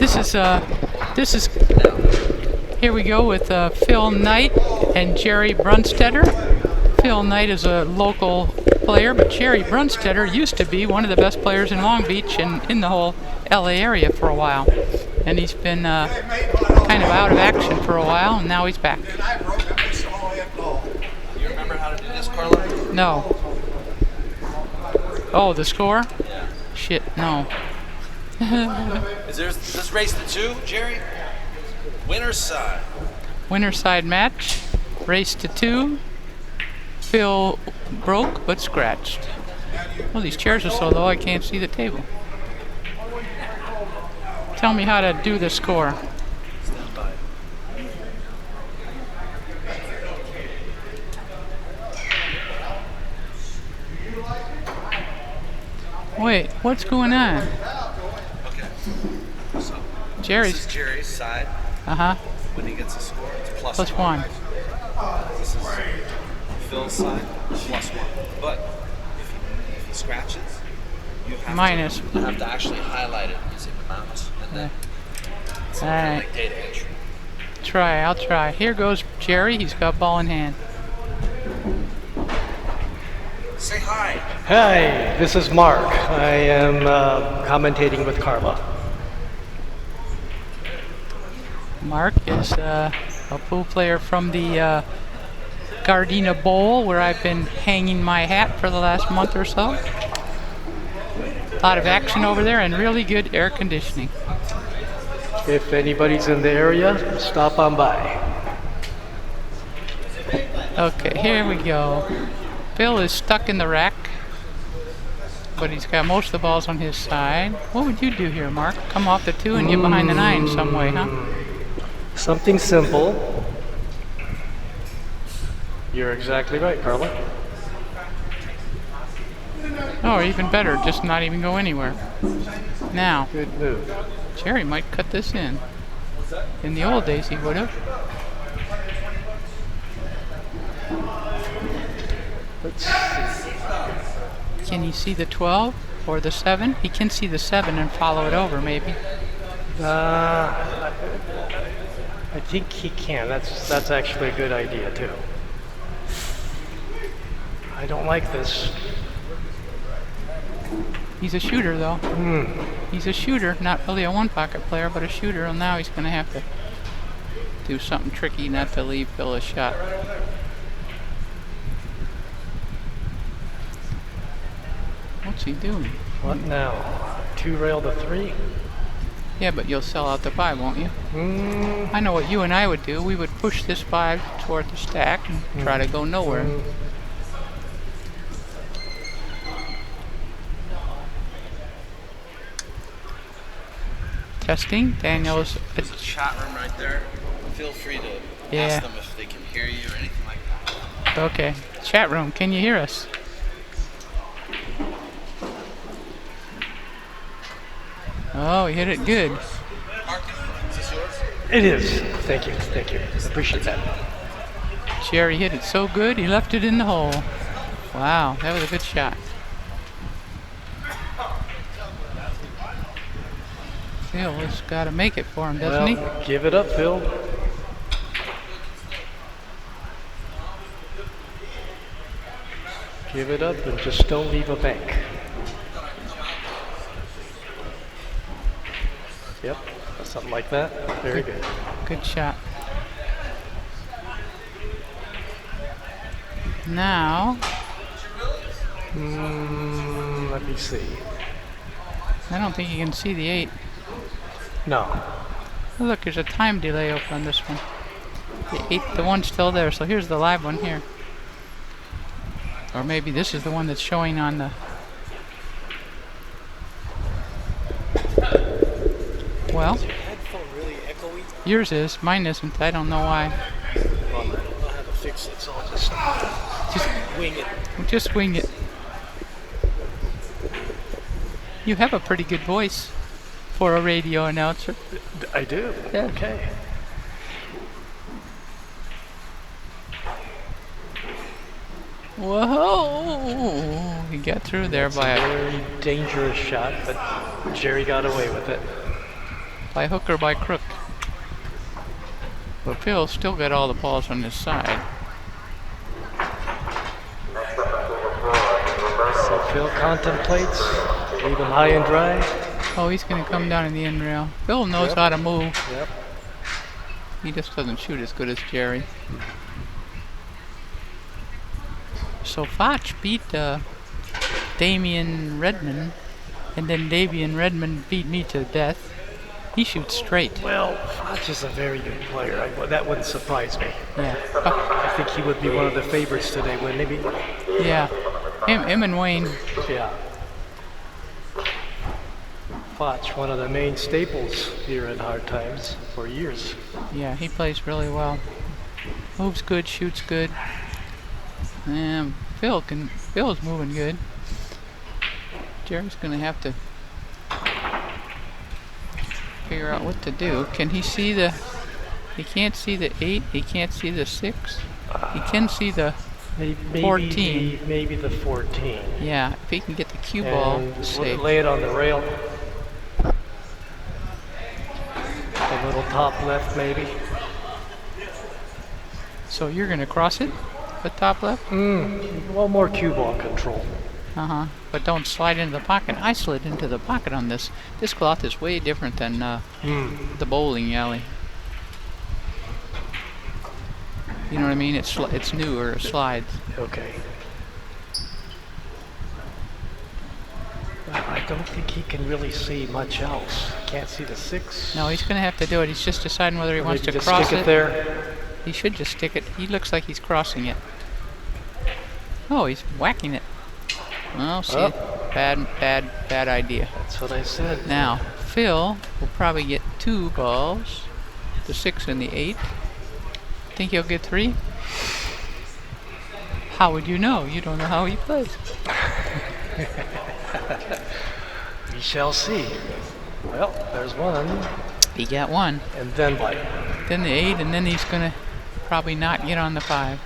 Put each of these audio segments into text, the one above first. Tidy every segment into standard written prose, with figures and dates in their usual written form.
This is here we go with Phil Knight and Jerry Brunstetter. Phil Knight is a local player, but Jerry Brunstetter used to be one of the best players in Long Beach and in the whole LA area for a while. And he's been kind of out of action for a while, and now he's back. You remember how to do this, Carla? No. Oh, the score? Yeah. Shit, no. Is this race to 2, Jerry? Winner's side. Winner side match. Race to 2. Phil broke but scratched. Well, these chairs are so low I can't see the table. Tell me how to do the score. Stand by. Wait, what's going on? Okay. So Jerry's. this is Jerry's side. Uh-huh. When he gets a score, it's plus Plus 1. This is Phil's side, plus 1. But if he scratches, you have Minus. You have to actually highlight it using the mouse, and then it's All right. like data entry. I'll try. Here goes Jerry. He's got ball in hand. Say hi. Hi, this is Mark. I am commentating with Carla. Mark is a pool player from the Gardena Bowl, where I've been hanging my hat for the last month or so. A lot of action over there and really good air conditioning. If anybody's in the area, stop on by. Okay, here we go. Phil is stuck in the rack, but he's got most of the balls on his side. What would you do here, Mark? Come off the 2 and get behind the 9 some way, huh? Something simple. You're exactly right, Carla. Or even better, just not even go anywhere. Now, Good move. Jerry might cut this in. In the old days, he would have. Let's see. Can he see the 12 or the 7? He can see the 7 and follow it over, maybe. I think he can. That's actually a good idea too. I don't like this. He's a shooter, though. He's a shooter, not really a one-pocket player, but a shooter. And now he's going to have to do something tricky not to leave Phil a shot. What's he doing? What now? 2 rail to 3? Yeah, but you'll sell out the 5, won't you? I know what you and I would do. We would push this 5 toward the stack and try to go nowhere. Testing. Daniel's. There's a chat room right there. Feel free to ask them if they can hear you or anything like that. Okay. Chat room, can you hear us? Oh, he hit it good. Mark, is this yours? It is. Thank you. Thank you. Appreciate that. Jerry hit it so good, he left it in the hole. Wow, that was a good shot. Phil has got to make it for him, doesn't Well, give it up, Phil. Give it up and just don't leave a bank. Yep, something like that. Very good. he? Good shot. Now, Let me see. I don't think you can see the 8. No. Oh, look, there's a time delay over on this one. The 8, the one's still there, so here's the live one here. Or maybe this is the one that's showing on the... Well, Is your headphone really echoey? yours is. Mine isn't. I don't know why. Well, I don't know how to fix it, so I'll just wing it. Just wing it. You have a pretty good voice for a radio announcer. I do? Yeah. Okay. Whoa! He got through there It's by a a... very dangerous shot, but Jerry got away with it. by hook or by crook. But Phil's still got all the balls on his side. So Phil contemplates, leave him high and dry. Oh, he's going to come down in the end rail. Phil knows how to move. Yep. He just doesn't shoot as good as Jerry. So Foch beat Damian Redmond, and then Damian Redmond beat me to death. He shoots straight. Well, Foch is a very good player. That wouldn't surprise me. Yeah. I think he would be one of the favorites today, wouldn't he? Yeah. Him and Wayne. Yeah. Foch, one of the main staples here in Hard Times for years. Yeah, he plays really well. Moves good, shoots good. Phil's moving good. Jerry's gonna have to figure out what to do. Can he see the? He can't see the 8. He can't see the 6. He can see the Maybe 14. Maybe the 14. Yeah, if he can get the cue ball And safe. lay it on the rail. A little top left, maybe. So you're gonna cross it, the top left. Well, more cue ball control. But don't slide into the pocket. I slid into the pocket on this. This cloth is way different than the bowling alley. You know what I mean? It's newer, it slides. Okay. Well, I don't think he can really see much else. Can't see the 6. No, he's gonna have to do it. He's just deciding whether he wants Maybe to just cross stick it there. He should just stick it. He looks like he's crossing it. Oh, he's whacking it. Well, see, bad idea. That's what I said. Now, Phil will probably get 2 balls, the 6 and the 8. Think he'll get 3? How would you know? You don't know how he plays. We shall see. Well, there's one. He got 1. And then what? Then the 8, and then he's gonna probably not get on the 5.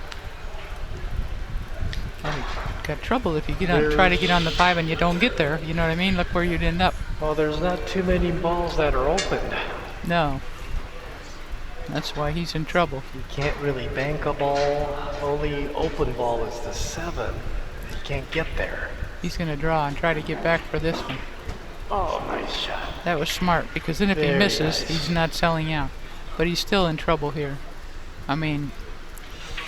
Got trouble if you try to get on the 5 and you don't get there. You know what I mean? Look where you'd end up. Well, there's not too many balls that are open. No. That's why he's in trouble. You can't really bank a ball. Only open ball is the 7. You can't get there. He's gonna draw and try to get back for this one. Oh, nice shot. That was smart, because then if he Very misses, nice. he's not selling out. But he's still in trouble here. I mean,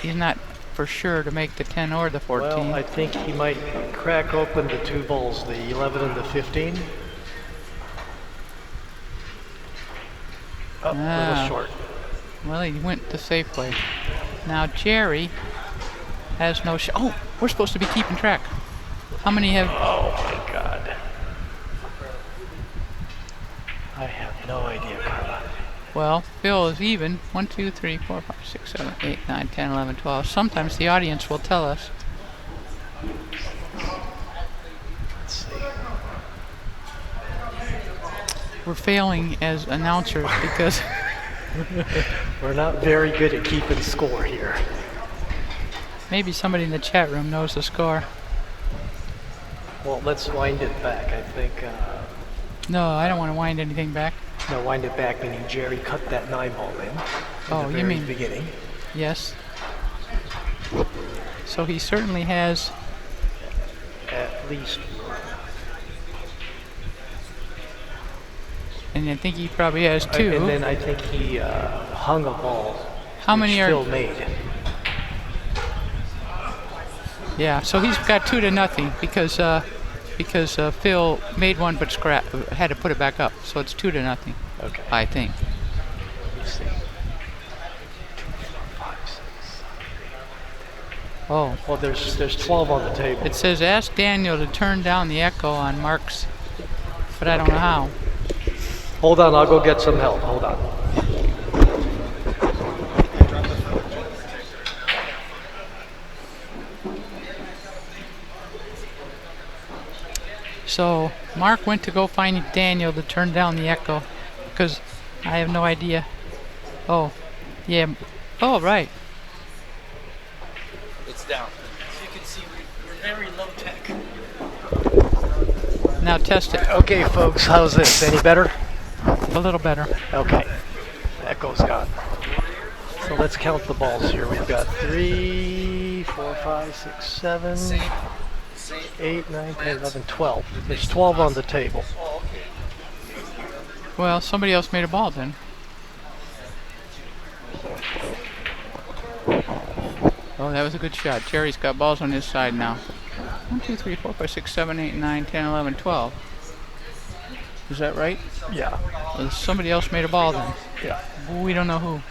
he's not for sure to make the 10 or the 14. Well, I think he might crack open the 2 balls, the 11 and the 15. Oh, a little short. Well, he went the safe way. Now Jerry has no shot. Oh, we're supposed to be keeping track. How many have? Oh my God. I have no idea, Carla. Well, Phil is even. 1, 2, 3, 4, 5, 6, 7, 8, 9, 10, 11, 12. Sometimes the audience will tell us. Let's see. We're failing as announcers because We're not very good at keeping score here. maybe somebody in the chat room knows the score. Well, let's wind it back. I think, No, I don't want to wind anything back. no, wind it back, meaning Jerry cut that 9 ball in. Oh, the you very mean- beginning. Yes. So he certainly has. At least. And I think he probably has 2. And then I think he hung a ball. How many which are? Phil made. Yeah, so he's got 2 to nothing because Phil made one but had to put it back up. So it's 2 to nothing, Okay. I think. Let's see. 2, 4, 5, 6. Oh, Well, there's 12 on the table. it says ask Daniel to turn down the echo on Mark's, but I don't know how. Hold on, I'll go get some help. Hold on. So Mark went to go find Daniel to turn down the echo because I have no idea. Oh, yeah. Oh, right. It's down. As you can see, we're very low tech. Now test it. Okay, folks, how's this? Any better? a little better. Okay, that goes on. So let's count the balls here. We've got 3, 4, 5, 6, 7, 8, 9, 10, 11, 12. There's 12 on the table. Well, somebody else made a ball then. Oh, that was a good shot. Jerry's got balls on his side now. 1, 2, 3, 4, 5, 6, 7, 8, 9, 10, 11, 12. Is that right? Yeah. Well, somebody else made a ball then. Yeah. We don't know who.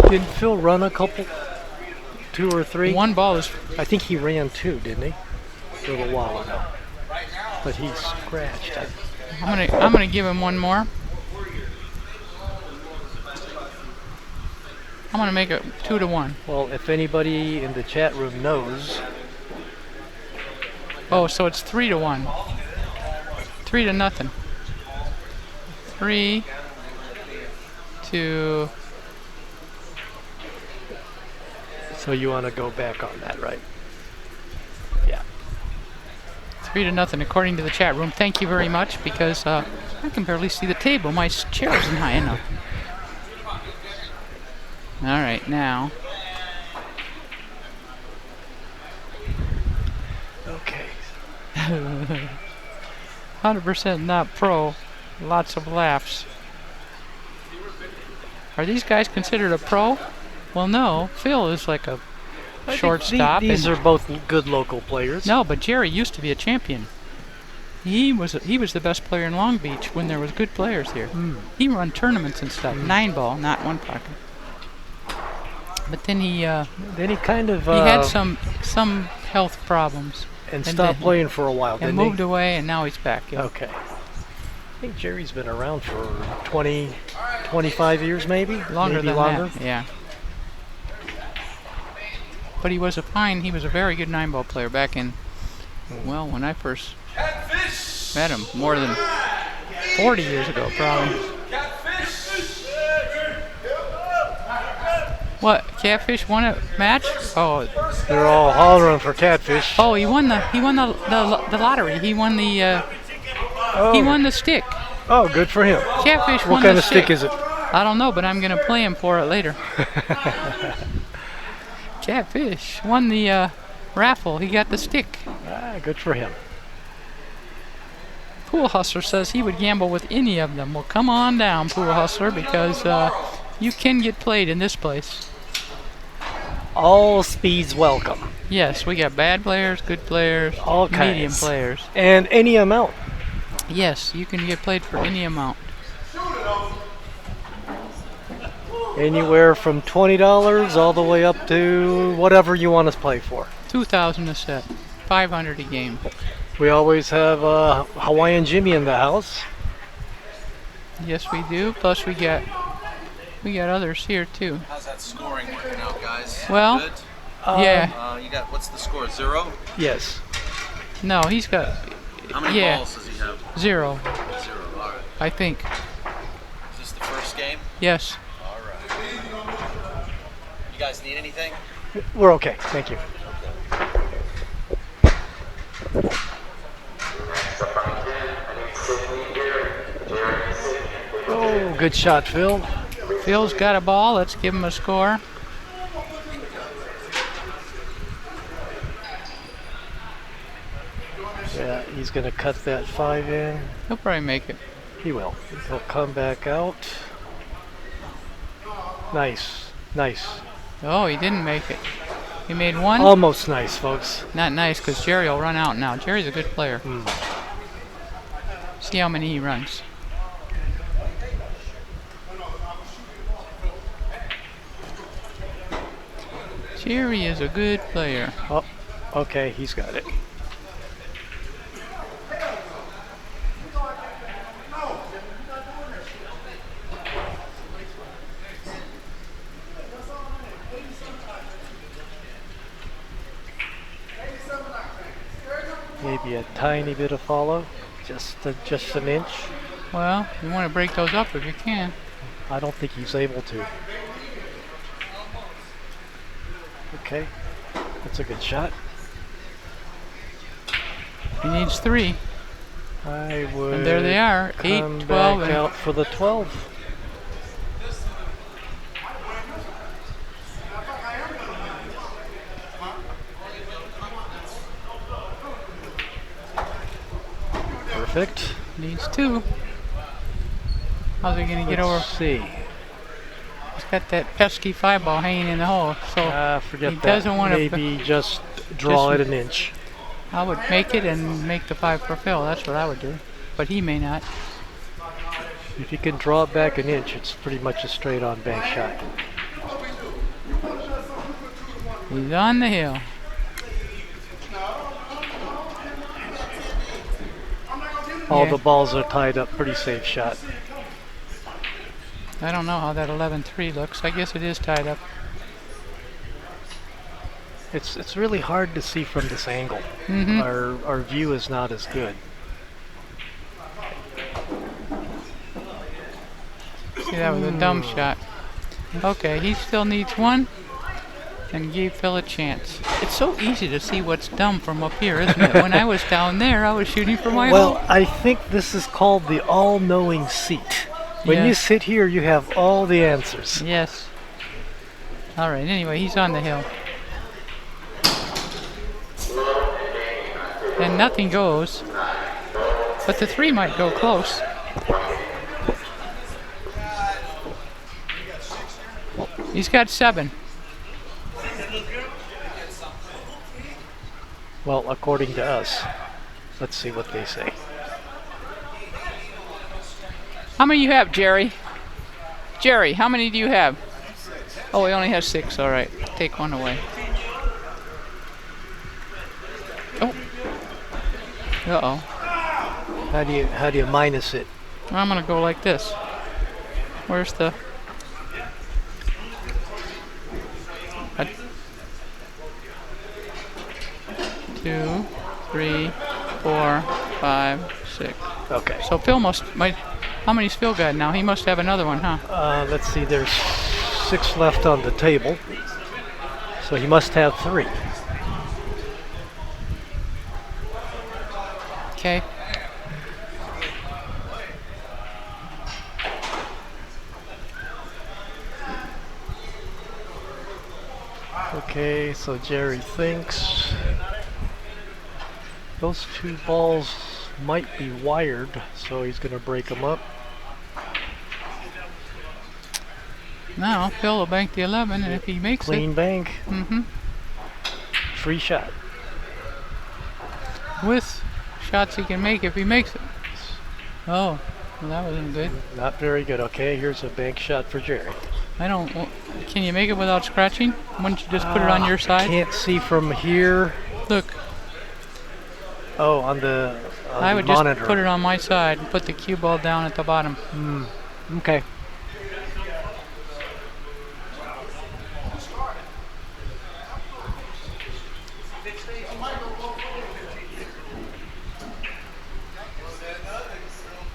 Didn't Phil run a couple? 2 or 3? One ball is. I think he ran 2, didn't he? A little while ago. But he scratched. I'm gonna give him one more. I'm gonna make it 2-1. Well, if anybody in the chat room knows. Oh, so it's 3-1. 3-0. 3 to. So you want to go back on that, right? Yeah. 3-0 according to the chat room. Thank you very much, because I can barely see the table. My chair isn't high enough. All right, now. Okay. 100% not pro. Lots of laughs. Are these guys considered a pro? Well, no. Phil is like a shortstop. These are both good local players. No, but Jerry used to be a champion. He was the best player in Long Beach when there was good players here. He run tournaments and stuff. 9-ball, not 1 pocket. But then he kind of he had some health problems and stopped playing for a while, and didn't moved he? away, and now he's back. Yeah. Okay. I think Jerry's been around for 20, 25 years, maybe Longer than longer. that. Yeah. But he was a very good 9-ball player back in, well, when I first met him, more than 40 years ago, probably. What? Catfish won a match? Oh, they're all hollering for Catfish. oh, he won the lottery. He won the he won the stick. Oh, good for him. Catfish won What kind the of stick is it? I don't know, but I'm gonna play him for it later. Catfish won the raffle. He got the stick. Ah, good for him. Pool Hustler says he would gamble with any of them. Well, come on down, Pool Hustler, because you can get played in this place. All speeds welcome. Yes, we got bad players, good players, All medium kinds. players. And any amount. Yes, you can get played for any amount. Anywhere from $20 all the way up to whatever you want to play for. $2,000 a set, $500 a game. We always have Hawaiian Jimmy in the house. Yes, we do. Plus, we got others here too. How's that scoring working out, guys? Well, Good? yeah. You got, what's the score, 0? Yes. No, he's got. How many yeah, balls does he have? 0, 0, all right. I think. Is this the first game? Yes. All right. You guys need anything? We're okay. Thank you. Oh, good shot, Phil. Phil's got a ball. Let's give him a score. Yeah, he's going to cut that 5 in. He'll probably make it. He will. He'll come back out. Nice. Nice. Oh, he didn't make it. He made 1. Almost nice, folks. Not nice, because Jerry will run out now. Jerry's a good player. See how many he runs. Jerry is a good player. Oh, okay, he's got it. Maybe a tiny bit of follow, just an inch. Well, you want to break those up if you can. I don't think he's able to. Okay, that's a good shot. He needs 3. I would. And there they are, 8, come 12, back and out for the 12. Perfect. needs 2. How's he going to get over? Let's see. He's got that pesky 5-ball hanging in the hole. So Forget he that. doesn't want to. Maybe just draw just- it an inch. I would make it and make the 5 for Phil. That's what I would do. But he may not. If you can draw it back an inch, it's pretty much a straight on bank shot. He's on the hill. All Yeah. the balls are tied up. Pretty safe shot. I don't know how that 11-3 looks. I guess it is tied up. It's really hard to see from this angle. Mm-hmm. Our view is not as good. See, that was a dumb shot. Okay, he still needs 1 and gave Phil a chance. It's so easy to see what's dumb from up here, isn't it? When I was down there, I was shooting for my Well, hole. I think this is called the all-knowing seat. When you Yes. sit here, you have all the answers. Yes. All right, anyway, he's on the hill. And nothing goes. But the 3 might go close. He's got 7. Well, according to us. Let's see what they say. How many you have, Jerry? Jerry, how many do you have? Oh, he only has 6. All right, take 1 away. Oh. Uh-oh. How do you minus it? I'm gonna go like this. Where's the? I- 2, 3, 4, 5, 6. Okay. So Phil might. How many's Phil got now? He must have another one, huh? Let's see. There's 6 left on the table, so he must have 3. Okay. Okay, so Jerry thinks those 2 balls might be wired, so he's going to break them up. Now Phil will bank the 11, and if he makes Clean bank, it, free shot. with shots he can make if he makes it. Oh, well, that wasn't good. Not very good. Okay, here's a bank shot for Jerry. Can you make it without scratching? Wouldn't you just put it on your side? Can't see from here. Look, Oh, on the I would monitor. just put it on my side and put the cue ball down at the bottom. Okay.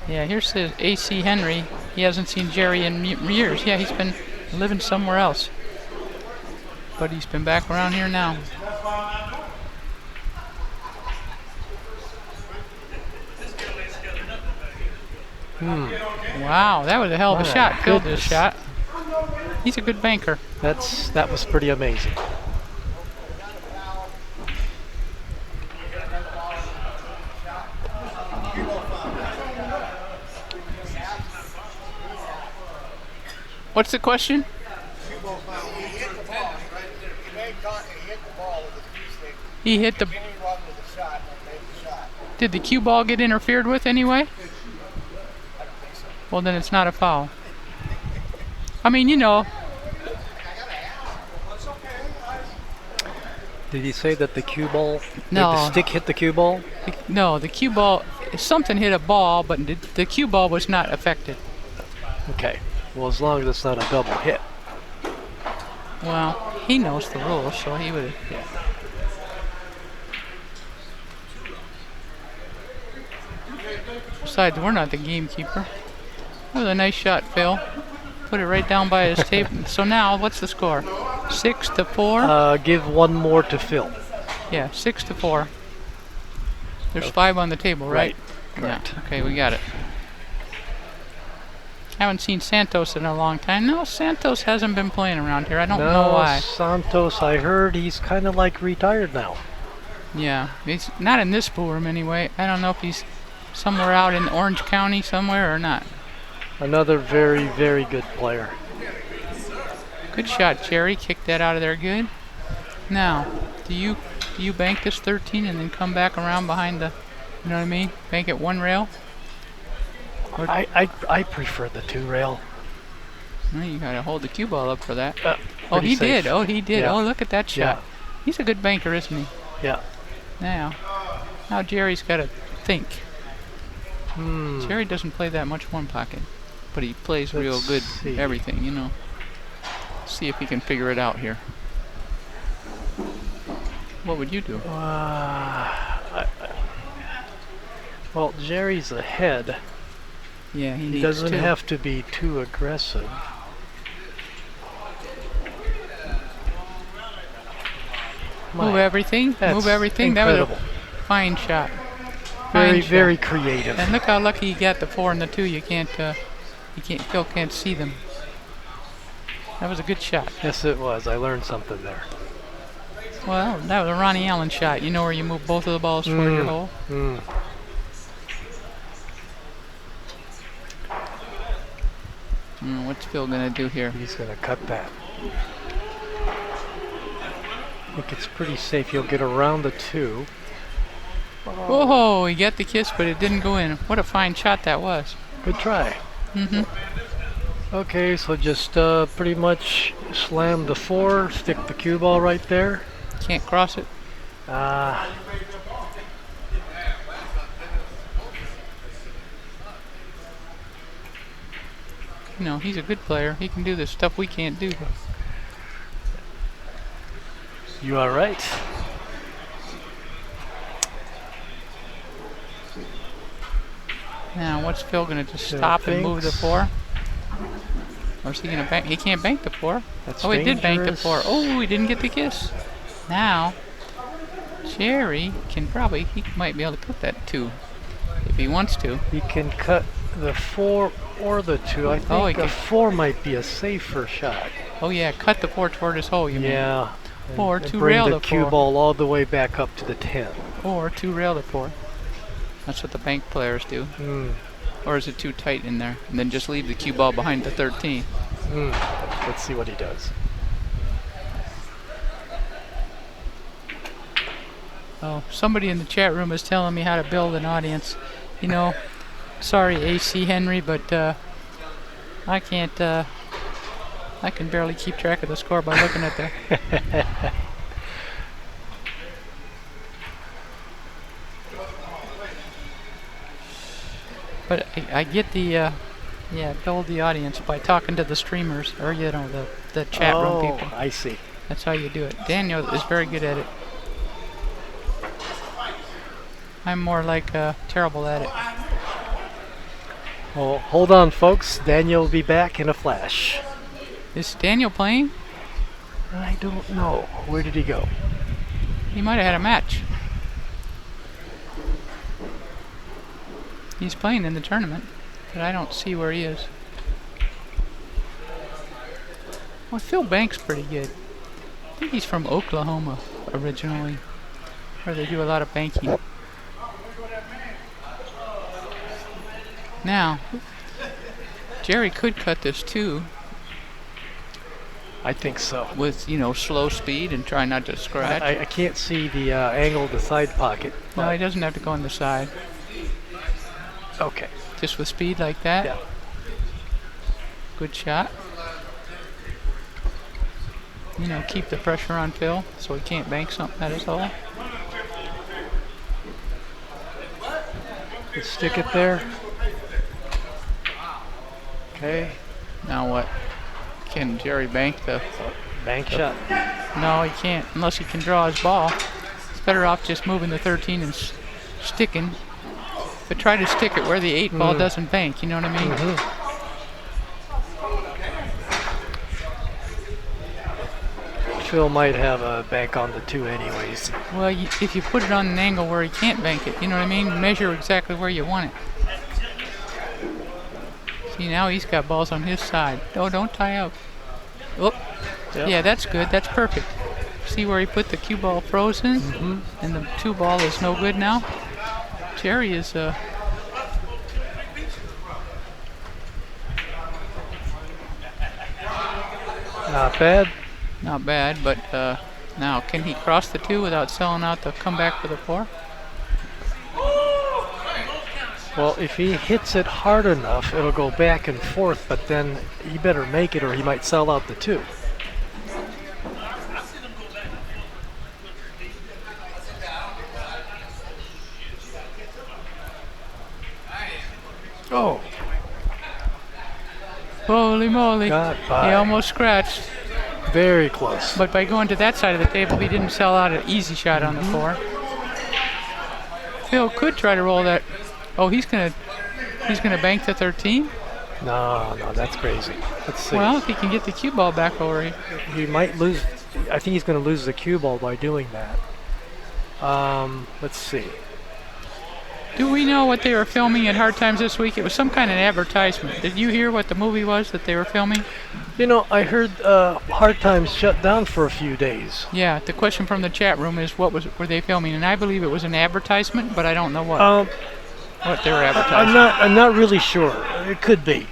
Yeah, here's the AC Henry. He hasn't seen Jerry in years. Yeah, he's been living somewhere else. But he's been back around here now. Wow, that was a hell of a My shot. Phil goodness. just shot. He's a good banker. That was pretty amazing. What's the question? He hit the. Did the cue ball get interfered with anyway? Well, then it's not a foul. I mean, you know, Did he say that the cue ball? No. Did the stick hit the cue ball? no, the cue ball. Something hit a ball, but the cue ball was not affected. Okay. Well, as long as it's not a double hit. Well, he knows the rules, so he would. Yeah. Besides, we're not the gamekeeper. That was a nice shot, Phil. Put it right down by his tape. So now, what's the score? 6-4. Give 1 more to Phil. Yeah, 6-4. There's 5 on the table, right? Correct. Yeah. Okay, we got it. Haven't seen Santos in a long time. No, Santos hasn't been playing around here. I don't know why. Santos, I heard he's kind of like retired now. Yeah, he's not in this pool room anyway. I don't know if he's somewhere out in Orange County somewhere or not. Another very, very good player. Good shot, Jerry. Kick that out of there good. Now, do you bank this 13 and then come back around behind the, you know what I mean? Bank it 1 rail? I prefer the 2 rail. Well, you gotta hold the cue ball up for that. Oh, Pretty he safe. did. Oh, he did. Yeah. Oh, look at that shot. Yeah. He's a good banker, isn't he? Yeah. Now Jerry's got to think. Jerry doesn't play that much one pocket, but he plays real good everything, you know. See if he can figure it out here. What would you do? Well, Jerry's ahead. Yeah, he He needs doesn't to. have to be too aggressive. Move everything. That's Move everything. incredible. That was a fine shot. Very, Fine shot. very creative. And look how lucky he got the 4 and the 2. Phil can't see them. That was a good shot. Yes, it was. I learned something there. Well, that was a Ronnie Allen shot. You know where you move both of the balls toward your hole? What's Phil gonna do here? He's going to cut that. I think it's pretty safe. He'll get around the 2. Whoa, he got the kiss, but it didn't go in. What a fine shot that was. Good try. Okay, so just pretty much slam the 4, stick the cue ball right there. Can't cross it. You know, he's a good player. He can do the stuff we can't do. You are right. Now, what's Phil gonna just Phil stop and move the thinks. 4? Or is he gonna bank? He can't bank the 4. That's Oh, he did bank the dangerous. 4. Oh, he didn't get the kiss. Now, Jerry can probably, he might be able to cut that 2 if he wants to. He can cut the 4 or the 2. I Oh, he think the can- 4 might be a safer shot. Oh yeah, cut the 4 toward his hole, you mean? Yeah. Or And two bring rail the the cue 4. ball all the way back up to the 10. Or 2 rail the 4. That's what the bank players do. Or is it too tight in there? And then just leave the cue ball behind the 13. Let's see what he does. Oh, somebody in the chat room is telling me how to build an audience. You know, sorry AC Henry, but I can't, I can barely keep track of the score by looking at the... But I get the, build the audience by talking to the streamers, or, you know, the chat room people. I see. That's how you do it. Daniel is very good at it. I'm more like terrible at it. Well, hold on, folks. Daniel will be back in a flash. Is Daniel playing? I don't know. Where did he go? He might have had a match. He's playing in the tournament, but I don't see where he is. Well, Phil Banks pretty good. I think he's from Oklahoma originally, where they do a lot of banking. Now, Jerry could cut this too I think so. with, you know, slow speed and try not to scratch. I can't see the angle of the side pocket. No, he doesn't have to go on the side. Okay. Just with speed like that. Yeah. Good shot. You know, keep the pressure on Phil so he can't bank something at his hole. Let's stick it there. Okay. Now what? Can Jerry bank the... Bank shot. No, he can't, unless he can draw his ball. It's better off just moving the 13 and sticking. But try to stick it where the 8 ball doesn't bank, you know what I mean? Phil might have a bank on the 2 anyways. Well, if you put it on an angle where he can't bank it, you know what I mean? Measure exactly where you want it. See, now he's got balls on his side. Oh, don't tie up. Oh, Yep. yeah, that's good. That's perfect. See where he put the cue ball frozen? And the 2 ball is no good now? Jerry is... Not bad. Not bad, but now can he cross the 2 without selling out the comeback for the 4? Well, if he hits it hard enough, it'll go back and forth, but then he better make it or he might sell out the 2. Oh, Holy moly. got He by. almost scratched. Very close. But by going to that side of the table, he didn't sell out an easy shot on the 4. Phil could try to roll that. Oh, he's gonna bank the 13. No, that's crazy. Let's see. Well, if he can get the cue ball back over here. He might lose. I think he's going to lose the cue ball by doing that. Let's see. Do we know what they were filming at Hard Times this week? It was some kind of advertisement. Did you hear what the movie was that they were filming? You know, I heard Hard Times shut down for a few days. Yeah, the question from the chat room is were they filming? And I believe it was an advertisement, but I don't know what they were advertising. I'm not really sure. It could be.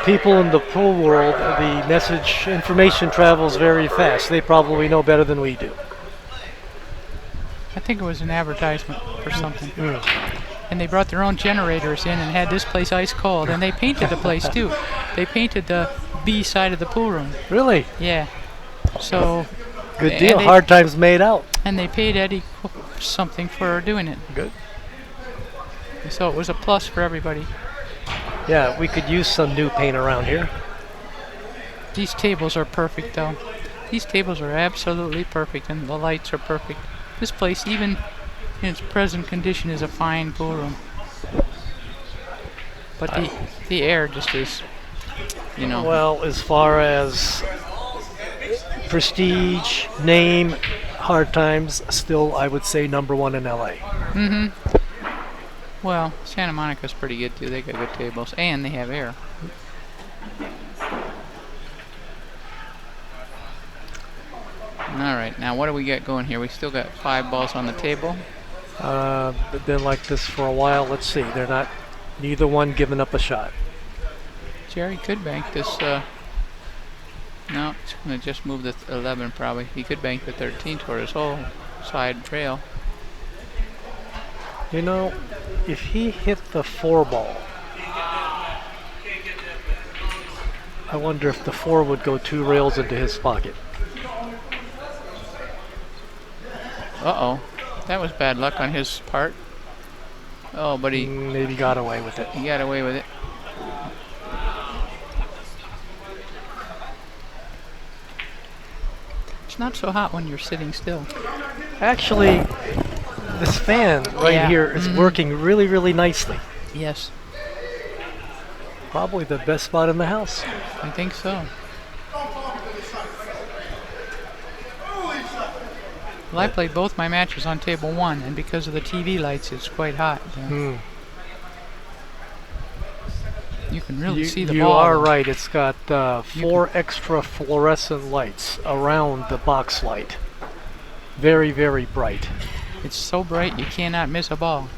People in the pool world, the information travels very fast. They probably know better than we do. I think it was an advertisement for something. And they brought their own generators in and had this place ice cold. And they painted the place too. They painted the B side of the pool room. Really? Yeah. So. Good deal. Hard Times made out. And they paid Eddie something for doing it. Good. So it was a plus for everybody. Yeah, we could use some new paint around here. These tables are perfect though. These tables are absolutely perfect and the lights are perfect. This place, even in its present condition, is a fine pool room. But the air just is, you know. Well, as far as prestige, name, Hard Times, still I would say #1 in LA. Well, Santa Monica's pretty good too. They got good tables and they have air. All right, now what do we got going here? We still got 5 balls on the table. Been like this for a while. Let's see. They're not, neither one giving up a shot. Jerry could bank this. No, it's going to just move the 11 probably. He could bank the 13 toward his whole side trail. You know, if he hit the 4 ball, I wonder if the 4 would go 2 rails into his pocket. Uh-oh. That was bad luck on his part. Oh, but he maybe got away with it. He got away with it. It's not so hot when you're sitting still. Actually, this fan right here is working really, really nicely. Yes. Probably the best spot in the house. I think so. Well, I played both my matches on table 1, and because of the TV lights, it's quite hot. You can really see the ball. You are right. It's got 4 extra fluorescent lights around the box light. Very, very bright. It's so bright you cannot miss a ball.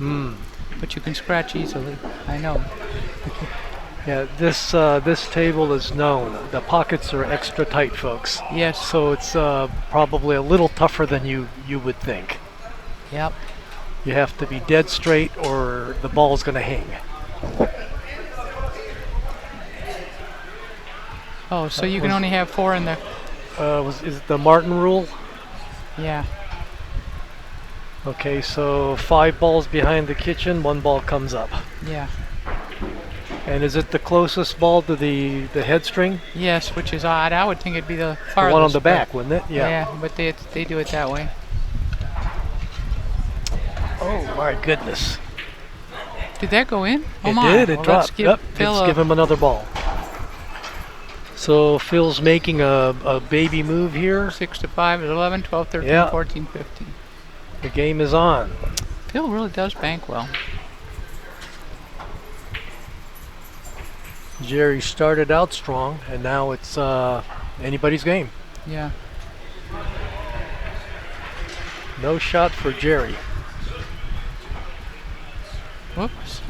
But you can scratch easily. I know. Yeah, this table is known. The pockets are extra tight, folks. Yes. So it's probably a little tougher than you would think. Yep. You have to be dead straight or the ball's going to hang. Oh, so you can only have 4 in the... Is it the Martin rule? Yeah. Okay, so 5 balls behind the kitchen, 1 ball comes up. Yeah. And is it the closest ball to the head string? Yes, which is odd. I would think it'd be the farthest. The one on the back, wouldn't it? Yeah. Yeah, but they do it that way. Oh my goodness! Did that go in? Oh it my! did. It well, dropped. Let's give let's give him another ball. So Phil's making a baby move here. 6 to 5 is 11, 12, 13, Yeah. 14, 15. The game is on. Phil really does bank well. Jerry started out strong, and now it's anybody's game. Yeah. No shot for Jerry. Whoops.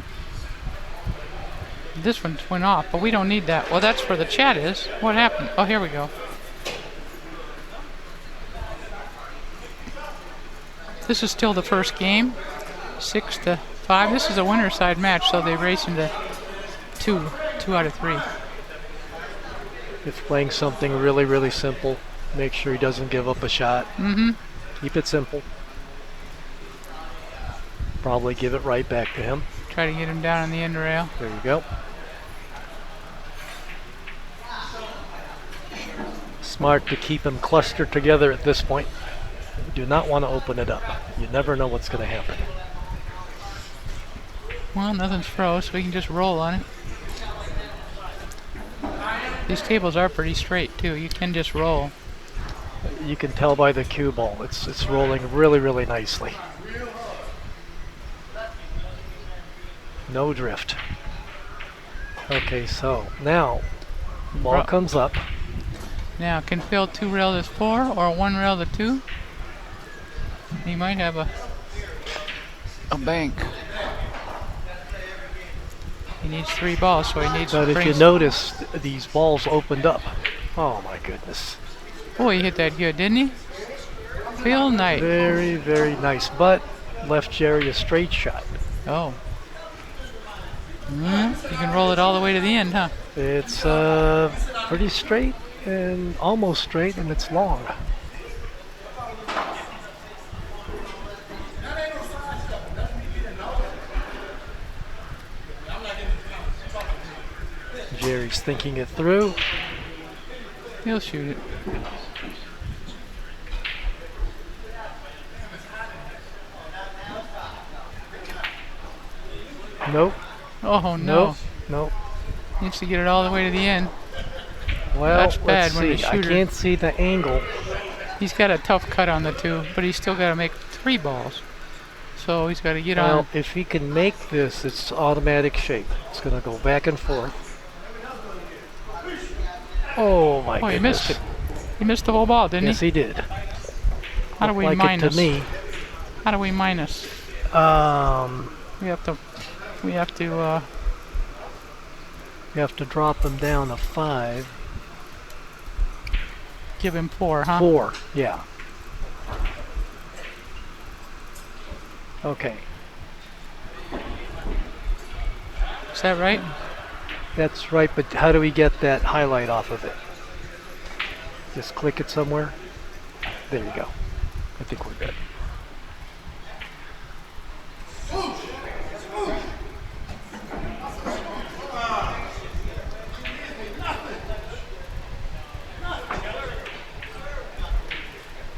This one went off, but we don't need that. Well, that's where the chat is. What happened? Oh, here we go. This is still the first game. 6 to 5. This is a winner's side match, so they race into 2 out of 3. If playing something really, really simple, make sure he doesn't give up a shot. Mm-hmm. Keep it simple. Probably give it right back to him. Try to get him down on the end rail. There you go. Smart to keep them clustered together at this point. You do not want to open it up. You never know what's going to happen. Well, nothing's froze, so we can just roll on it. These tables are pretty straight, too. You can just roll. You can tell by the cue ball. It's rolling really, really nicely. No drift. Okay, so now ball comes up. Now, can Phil 2 rail this 4 or 1 rail the 2? He might have a bank. He needs 3 balls, so he needs. But if you notice, these balls opened up. Oh my goodness. Boy, he hit that good, didn't he? Phil Knight. Very, very nice. But left Jerry a straight shot. Oh. You can roll it all the way to the end, huh? It's pretty straight and almost straight, and it's long. Jerry's thinking it through. He'll shoot it. Nope. Oh, no. Nope. Nope. Needs to get it all the way to the end. Well, That's bad let's when the see. I shooter- can't see the angle. He's got a tough cut on the 2, but he's still got to make 3 balls. So he's got to get Well, on. if he can make this, it's automatic shape. It's going to go back and forth. Oh my Oh, goodness. he missed it. He missed the whole ball, didn't Yes, he? he did. How do we Looked like it minus? to me. How do we minus? We have to. We have to. You have to drop them down to 5. Give him 4, huh? 4, yeah. Okay, Is that right? that's right, but how do we get that highlight off of it? Just click it somewhere? There you go. I think we're good.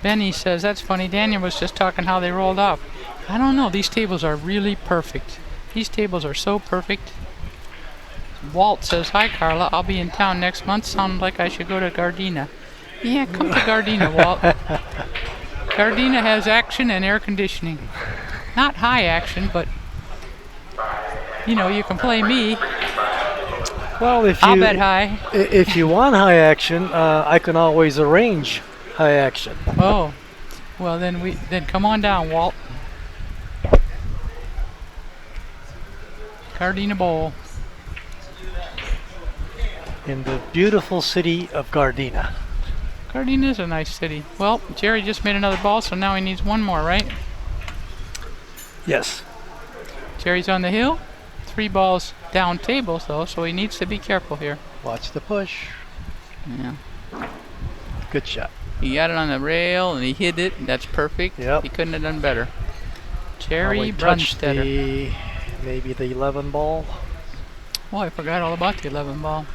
Benny says, that's funny. Daniel was just talking how they rolled off. I don't know. These tables are really perfect. These tables are so perfect. Walt says, hi, Carla. I'll be in town next month. Sounds like I should go to Gardena. Yeah, come to Gardena, Walt. Gardena has action and air conditioning. Not high action, but, you know, you can play me. Well, if you I'll bet high. if you want high action, I can always arrange high action. Oh, well then come on down, Walt. Gardena Bowl. In the beautiful city of Gardena. Gardena is a nice city. Well, Jerry just made another ball, so now he needs 1 more, right? Yes. Jerry's on the hill. 3 balls down tables, though, so he needs to be careful here. Watch the push. Yeah. Good shot. He got it on the rail, and he hit it. And that's perfect. Yep. He couldn't have done better. Jerry Probably touched Brunstetter. maybe the 11 ball. Oh, I forgot all about the 11 ball.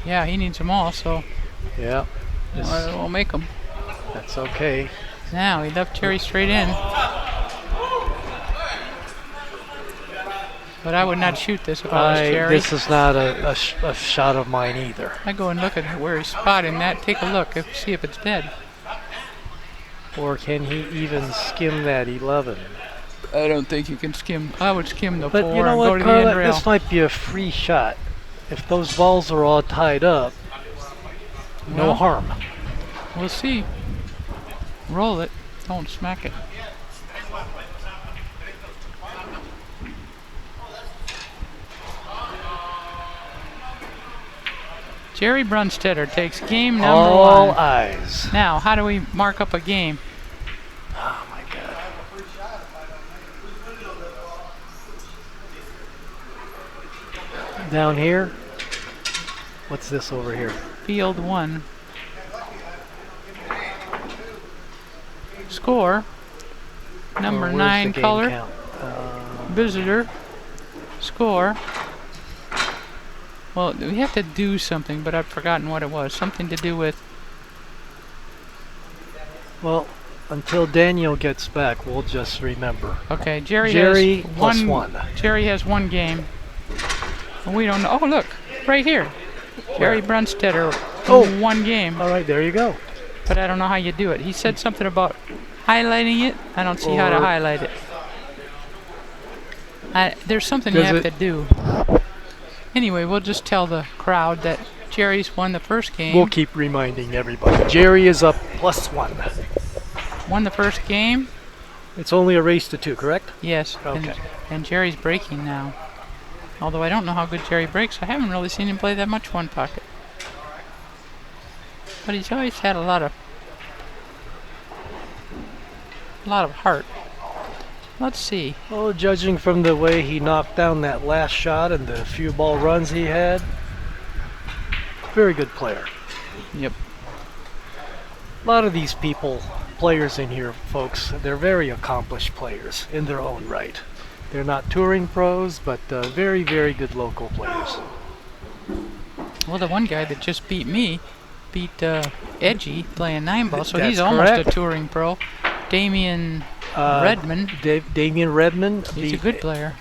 Yeah, he needs them all, so Yeah. we'll make them. That's okay. Now, he left Jerry straight in. But I would not shoot this if I was Jerry. This is not a shot of mine either. I go and look at where he's spotting that. Take a look, see if it's dead. Or can he even skim that 11? I don't think you can skim. I would skim the But 4 you know and what, go to the end Carla? rail. This might be a free shot. If those balls are all tied up, no Well, harm. We'll see. Roll it. Don't smack it. Jerry Brunstetter takes game number All 1. eyes. Now, how do we mark up a game? Oh my God. Down here. What's this over here? Field 1. Score. Number Where's 9 the game color. count? Visitor. Score. Well, we have to do something, but I've forgotten what it was. Something to do with... Well, until Daniel gets back, we'll just remember. Okay, Jerry Jerry has plus 1. Jerry has 1 game. And we don't know. Oh, look. Right here. Jerry Brunstetter. Oh. 1 game. All right, there you go. But I don't know how you do it. He said something about highlighting it. I don't see how to Or- highlight it. There's something you Does have it- to do. Anyway, we'll just tell the crowd that Jerry's won the first game. We'll keep reminding everybody. Jerry is up +1. Won the first game. It's only a race to 2, correct? Yes. Okay. And Jerry's breaking now. Although I don't know how good Jerry breaks. I haven't really seen him play that much one pocket. But he's always had a lot of heart. Let's see. Well, judging from the way he knocked down that last shot and the few ball runs he had, very good player. Yep. A lot of these players in here, folks, they're very accomplished players in their own right. They're not touring pros, but very, very good local players. Well, the one guy that just beat me beat Edgy playing 9-ball, so he's That's almost correct. a touring pro. Damian Redmond. Damian Redmond He's a beat good player.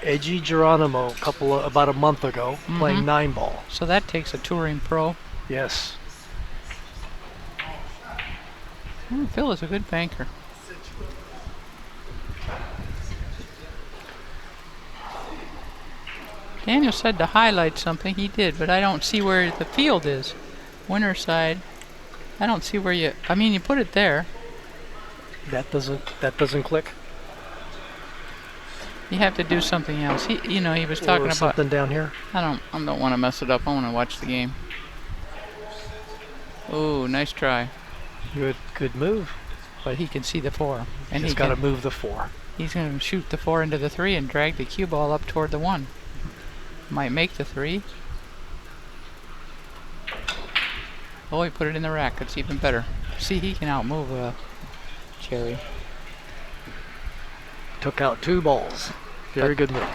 Edgy Geronimo about a month ago, playing 9-ball. So that takes a touring pro. Yes. Phil is a good banker. Daniel said to highlight something. He did, but I don't see where the field is. Winner side. I don't see where you... I mean, you put it there. That doesn't click. You have to do something else. He was talking Or about... something down here. I don't want to mess it up. I want to watch the game. Oh, nice try. Good move. But he can see the 4. And He's he got to can, move the 4. he's going to shoot the 4 into the 3 and drag the cue ball up toward the 1. Might make the 3. Oh, he put it in the rack. It's even better. See, he can outmove Jerry. Took out 2 balls. Very good move.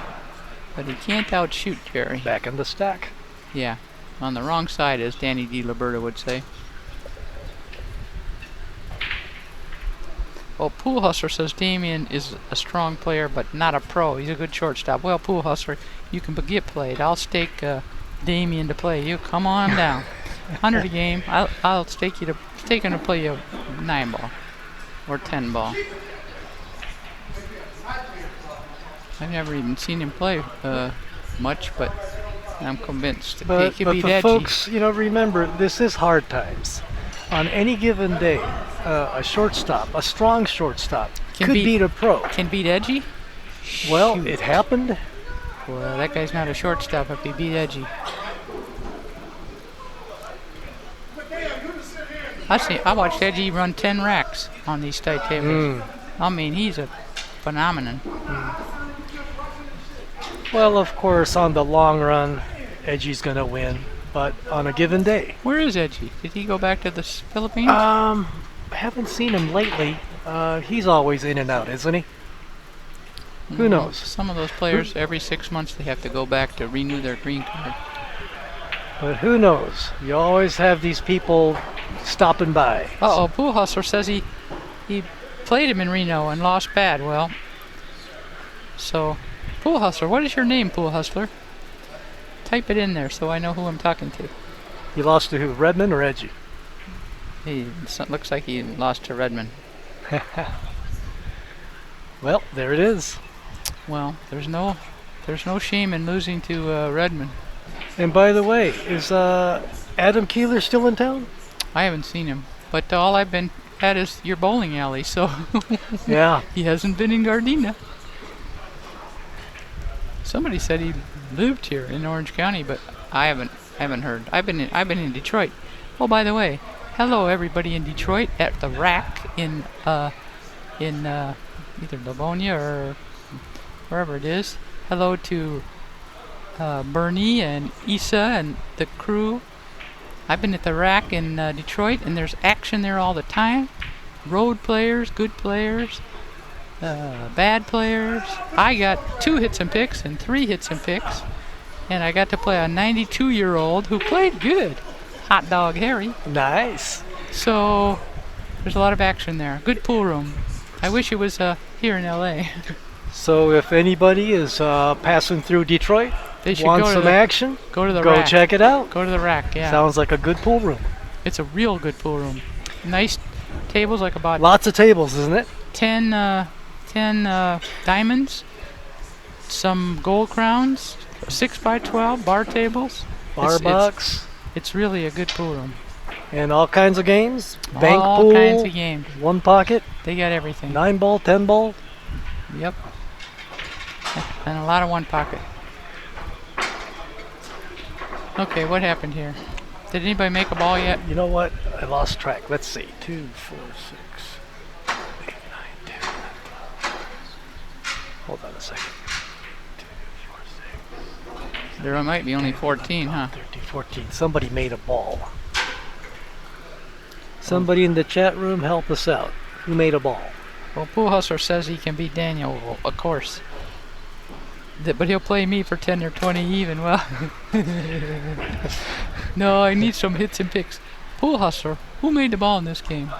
But he can't outshoot Jerry. Back in the stack. Yeah. On the wrong side, as Danny D. Liberta would say. Well, Pool Hustler says Damien is a strong player, but not a pro. He's a good shortstop. Well, Pool Hustler, you can get played. I'll stake Damien to play you. Come on down. 100 a game. I'll stake him to play you 9-ball or 10-ball. I've never even seen him play much, but I'm convinced he But could beat for Edgy. folks, remember, this is hard times. On any given day, a strong shortstop, Can could beat- beat a pro. Can beat Edgy? Well, Shoot. it happened. Well, that guy's not a shortstop if he beat Edgy. I watched Edgy run 10 racks on these tight tables. I mean, he's a phenomenon. Well, of course, on the long run, Edgy's going to win. But on a given day, Where is Edgy? Did he go back to the Philippines? haven't seen him lately. He's always in and out, isn't he? Who knows? Some of those players, every 6 months, they have to go back to renew their green card. But who knows? You always have these people stopping by. Uh-oh, Pool Hustler says he played him in Reno and lost bad. Well, so Pool Hustler. What is your name, Pool Hustler? Type it in there so I know who I'm talking to. You lost to who? Redmond or Edgy? Looks like he lost to Redmond. Well, there it is. Well, there's no shame in losing to Redmond. And by the way, is Adam Keeler still in town? I haven't seen him, but all I've been at is your bowling alley, so Yeah. he hasn't been in Gardena. Somebody said he lived here in Orange County, but I haven't heard. I've been in Detroit. Oh, by the way, hello everybody in Detroit at the Rack in either Livonia or wherever it is. Hello to Bernie and Issa and the crew. I've been at the Rack in Detroit, and there's action there all the time. Road players, good players, bad players. I got 2 hits and picks and 3 hits and picks, and I got to play a 92-year-old who played good, Hot Dog Harry. Nice. So there's a lot of action there. Good pool room. I wish it was here in LA. So if anybody is passing through Detroit, They should want go to some the action, go to the go Rack. check it out. Go to the Rack. Yeah, Sounds like a good pool room. it's a real good pool room. Nice tables, like about Lots of tables, isn't it? 10 diamonds, some gold crowns, 6x12 bar tables. Bar box, It's really a good pool room. and all kinds of games. Bank All pool, kinds of games. one pocket, They got everything. 9 ball, 10 ball. Yep. And a lot of one pocket. Okay, what happened here? Did anybody make a ball yet? You know what? I lost track. Let's see. 2, 4, 6, 8, 9, 10, 11, 12. Hold on a second. 2, 4, 6. There might be only 14, huh? 13, 14. Somebody made a ball. Somebody in the chat room help us out. Who made a ball? Well, Pool Hustler says he can beat Daniel, well, of course. But he'll play me for 10 or 20 even. Well, no, I need some hits and picks. Pool Hustler, who made the ball in this game?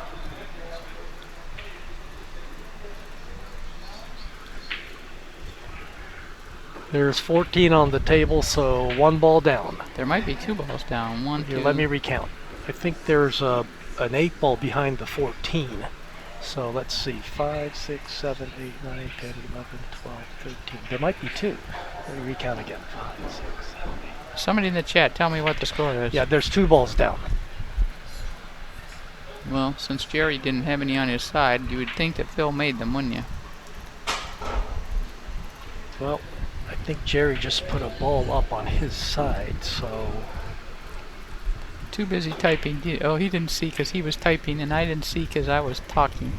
There's 14 on the table, so 1 ball down. There might be 2 balls down. 1, 2. Here, let me recount. I think there's an 8 ball behind the 14. So let's see, 5, 6, 7, 8, 9, 10, 11, 12, 13. There might be 2. Let me recount again. 5, 6, 7, 8. Somebody in the chat, tell me what the score is. Yeah, there's 2 balls down. Well, since Jerry didn't have any on his side, you would think that Phil made them, wouldn't you? Well, I think Jerry just put a ball up on his side, so... Too busy typing. Oh, he didn't see because he was typing, and I didn't see because I was talking.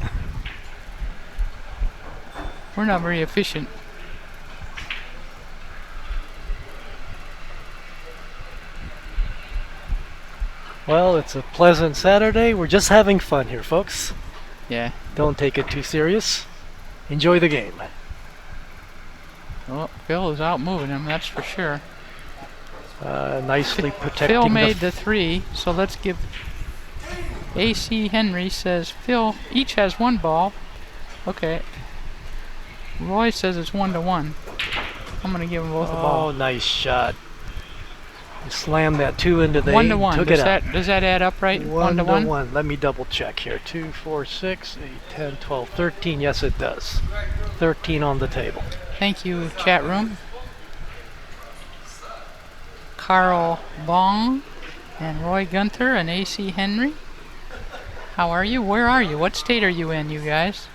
We're not very efficient. Well, it's a pleasant Saturday. We're just having fun here, folks. Yeah. Don't take it too serious. Enjoy the game. Well, Phil is out moving him, that's for sure. Nicely protecting Phil the made the 3, so let's give... AC Henry says Phil each has 1 ball. Okay. Roy says it's 1-1. I'm gonna give them both a ball. Oh, nice shot. You slammed that 2 into the 1-1. took Does it out. does that add up right? 1-1. Let me double check here. 2, 4, 6, 8, 10, 12, 13. Yes, it does. 13 on the table. Thank you, chat room. Carl Bong and Roy Gunther and AC Henry. How are you? Where are you? What state are you in, you guys?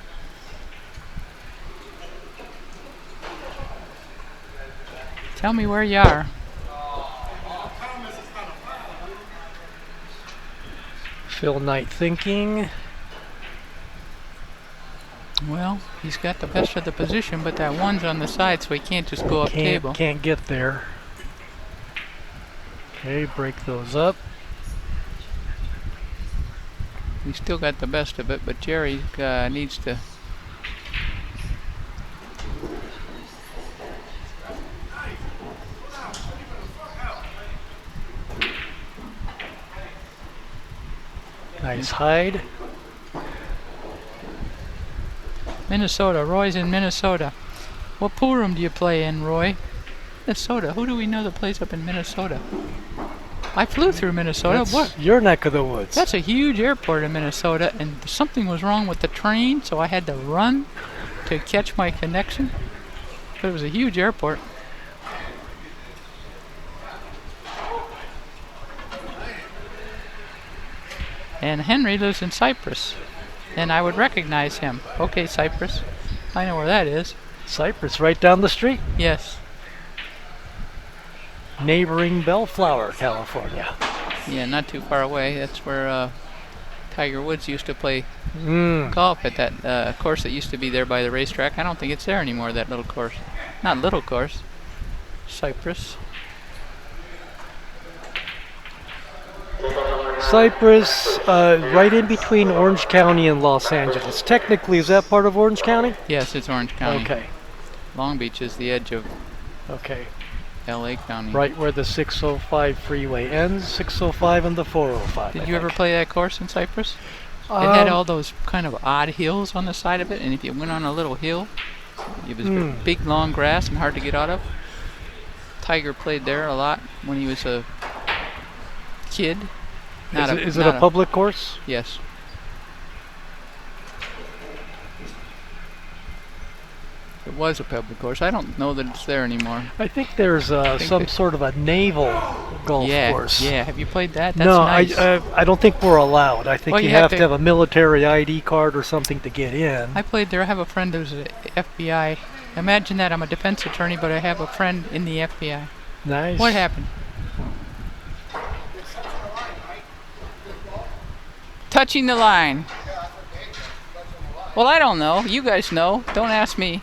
Tell me where you are. Phil Knight thinking. Well, he's got the best of the position, but that 1's on the side, so he can't just go up table. Can't get there. Okay, break those up. He's still got the best of it, but Jerry needs to... Nice hide. Minnesota. Roy's in Minnesota. What pool room do you play in, Roy? Minnesota. Who do we know that plays up in Minnesota? I flew through Minnesota. That's What? your neck of the woods. That's a huge airport in Minnesota, and something was wrong with the train, so I had to run to catch my connection. But it was a huge airport. And Henry lives in Cyprus, and I would recognize him. Okay, Cyprus. I know where that is. Cyprus, right down the street. Yes. Neighboring Bellflower, California. Yeah, not too far away. That's where Tiger Woods used to play Mm. golf at that course that used to be there by the racetrack. I don't think it's there anymore, that little course. Not little course. Cyprus. Cyprus, right in between Orange County and Los Angeles. Technically, is that part of Orange County? Yes, it's Orange County. Okay. Long Beach is the edge of Okay. LA County. Right where the 605 freeway ends, 605 and the 405. Did I you ever think. play that course in Cyprus? It had Um, all those kind of odd hills on the side of it, and if you went on a little hill, it was big, long grass and hard to get out of. Tiger played there a lot when he was a kid. Is it a public course? Yes. It was a public course. I don't know that it's there anymore. I think there's think some that- sort of a naval golf Yeah, course. yeah. Have you played that? That's No, nice. I don't think we're allowed. I think Well, you you have have to to- have a military ID card or something to get in. I played there. I have a friend who's a FBI. Imagine that. I'm a defense attorney, but I have a friend in the FBI. Nice. What happened? Touching the line. Well, I don't know. You guys know. Don't ask me.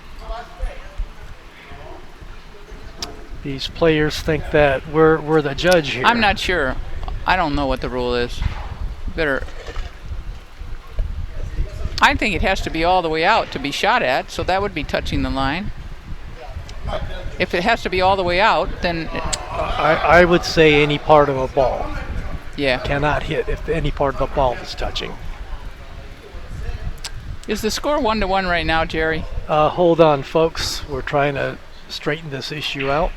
These players think that we're the judge here. I'm not sure. I don't know what the rule is. Better. I think it has to be all the way out to be shot at, so that would be touching the line. If it has to be all the way out, then I would say any part of a ball yeah. cannot hit if any part of a ball is touching. Is the score 1-1 right now, Jerry? Hold on, folks. We're trying to straighten this issue out.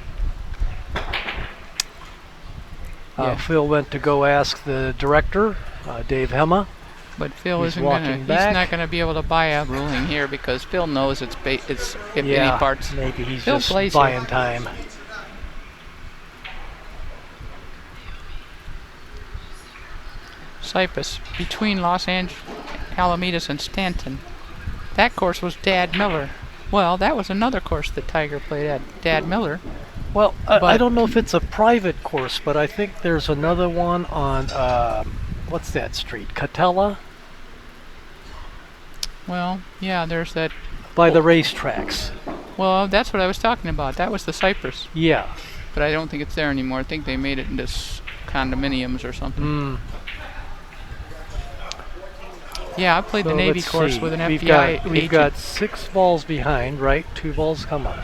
Yeah. Phil went to go ask the director, Dave HEMMAH. But Phil He's isn't gonna. walking He's back. not gonna be able to buy a ruling here because Phil knows it's if any parts. maybe he's Phil just plays buying here. time. Cyprus between Los Angeles, Alamitos, and Stanton. That course was Dad Miller. Well, that was another course that Tiger played at. Dad Miller. Well, I But- don't know if it's a private course, but I think there's another one on, what's that street? Catella? Well, yeah, there's that. By the racetracks. Well, that's what I was talking about. That was the Cyprus. Yeah. But I don't think it's there anymore. I think they made it into condominiums or something. Mm. Yeah, I played the So Navy let's course see. with an we've FBI got, We've agent. got 6 balls behind, right? 2 balls come up.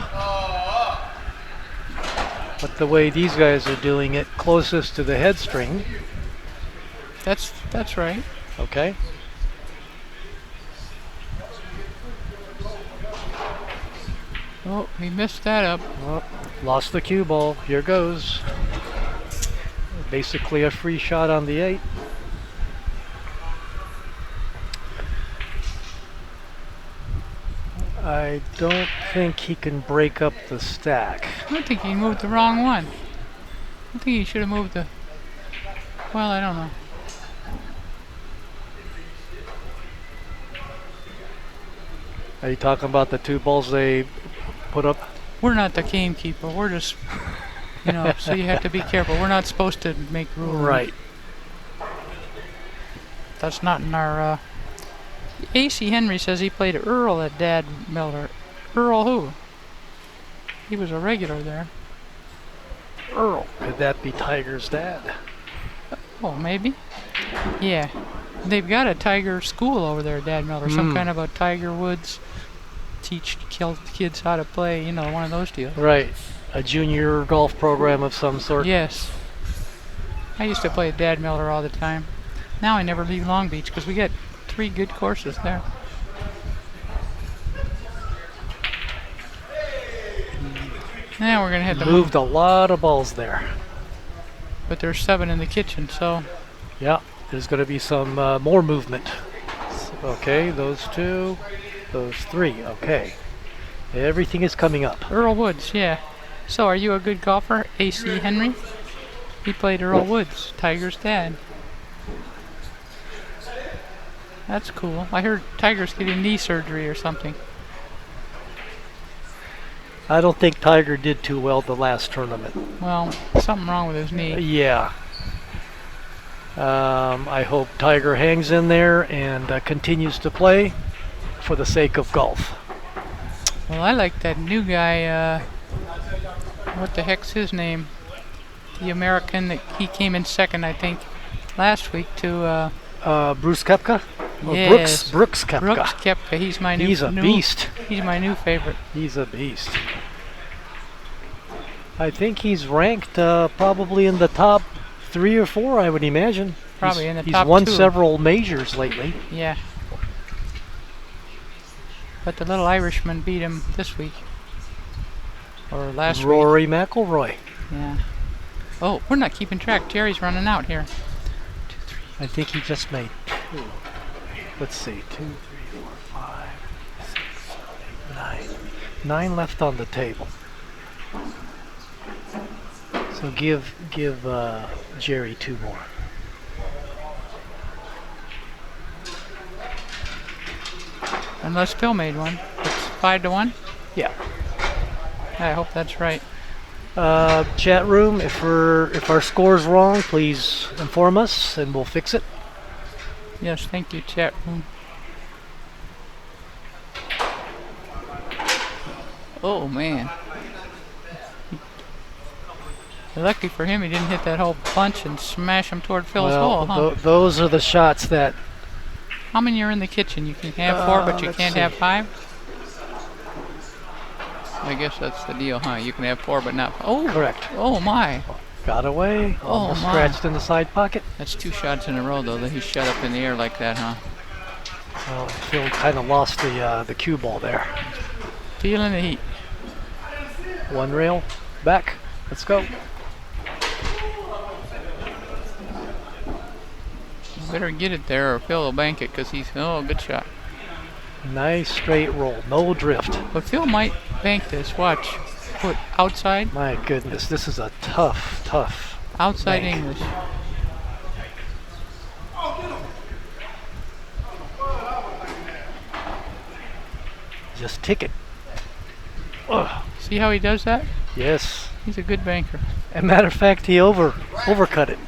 But the way these guys are doing it, closest to the head string, That's right. okay? Oh, he missed that up. Well, lost the cue ball. Here goes. Basically a free shot on the 8. I don't think he can break up the stack. I think he moved the wrong one. I think he should have moved the. Well, I don't know. Are you talking about the 2 balls they put up? We're not the gamekeeper. We're just, so you have to be careful. We're not supposed to make rules. Right. That's not in our. A.C. Henry says he played Earl at Dad Miller. Earl who? He was a regular there. Earl. Could that be Tiger's dad? Oh, maybe. Yeah. They've got a Tiger school over there, Dad Miller. Some kind of a Tiger Woods teach kids how to play, one of those deals. Right. A junior golf program of some sort. Yes. I used to play at Dad Miller all the time. Now I never leave Long Beach because we get 3 good courses there. Now we're gonna have to Moved a lot of balls there. but there's 7 in the kitchen, so Yeah, there's going to be some more movement. Okay, those 2, those 3. Okay, everything is coming up. Earl Woods, yeah. So are you a good golfer, AC Henry? He played Earl Woods, Tiger's dad. That's cool. I heard Tiger's getting knee surgery or something. I don't think Tiger did too well the last tournament. Well, something wrong with his knee. Yeah. I hope Tiger hangs in there and continues to play for the sake of golf. Well, I like that new guy, what the heck's his name? The American that he came in second, I think, last week to Bruce Koepka? Oh, yes. Brooks Koepka. Brooks Koepka. He's my new He's a beast. He's my new favorite. He's a beast. I think he's ranked probably in the top 3 or 4, I would imagine. Probably in the he's top won 2. several majors lately. Yeah. But the little Irishman beat him this week. Or last week. Rory McIlroy. Yeah. Oh, we're not keeping track. Jerry's running out here. 2, 3. I think he just made 2. Let's see. 2, 3, 4, 5, 6, 7, 8, 9. 9 left on the table. So give Jerry 2 more. Unless Phil made one. It's 5-1. Yeah. I hope that's right. Chat room, if our score's wrong, please inform us and we'll fix it. Yes, thank you, chat room. Oh man. Lucky for him, he didn't hit that whole bunch and smash him toward Phil's hole, huh? Those are the shots that. How many are in the kitchen? You can have 4, but you can't have 5? I guess that's the deal, huh? You can have 4, but not 5. Oh, Correct. Oh my. Got away. Almost my. scratched in the side pocket. That's 2 shots in a row, though, that he shot up in the air like that, huh? Well, Phil kind of lost the cue ball there. Feeling the heat. 1 rail back. Let's go. Better get it there or Phil will bank it because he's, oh, good shot. Nice straight roll. No drift. But Phil might bank this. Watch. Put outside. My goodness, this is a tough Outside bank. English. Just tick it. Ugh. See how he does that? Yes. He's a good banker. As a matter of fact, he overcut it.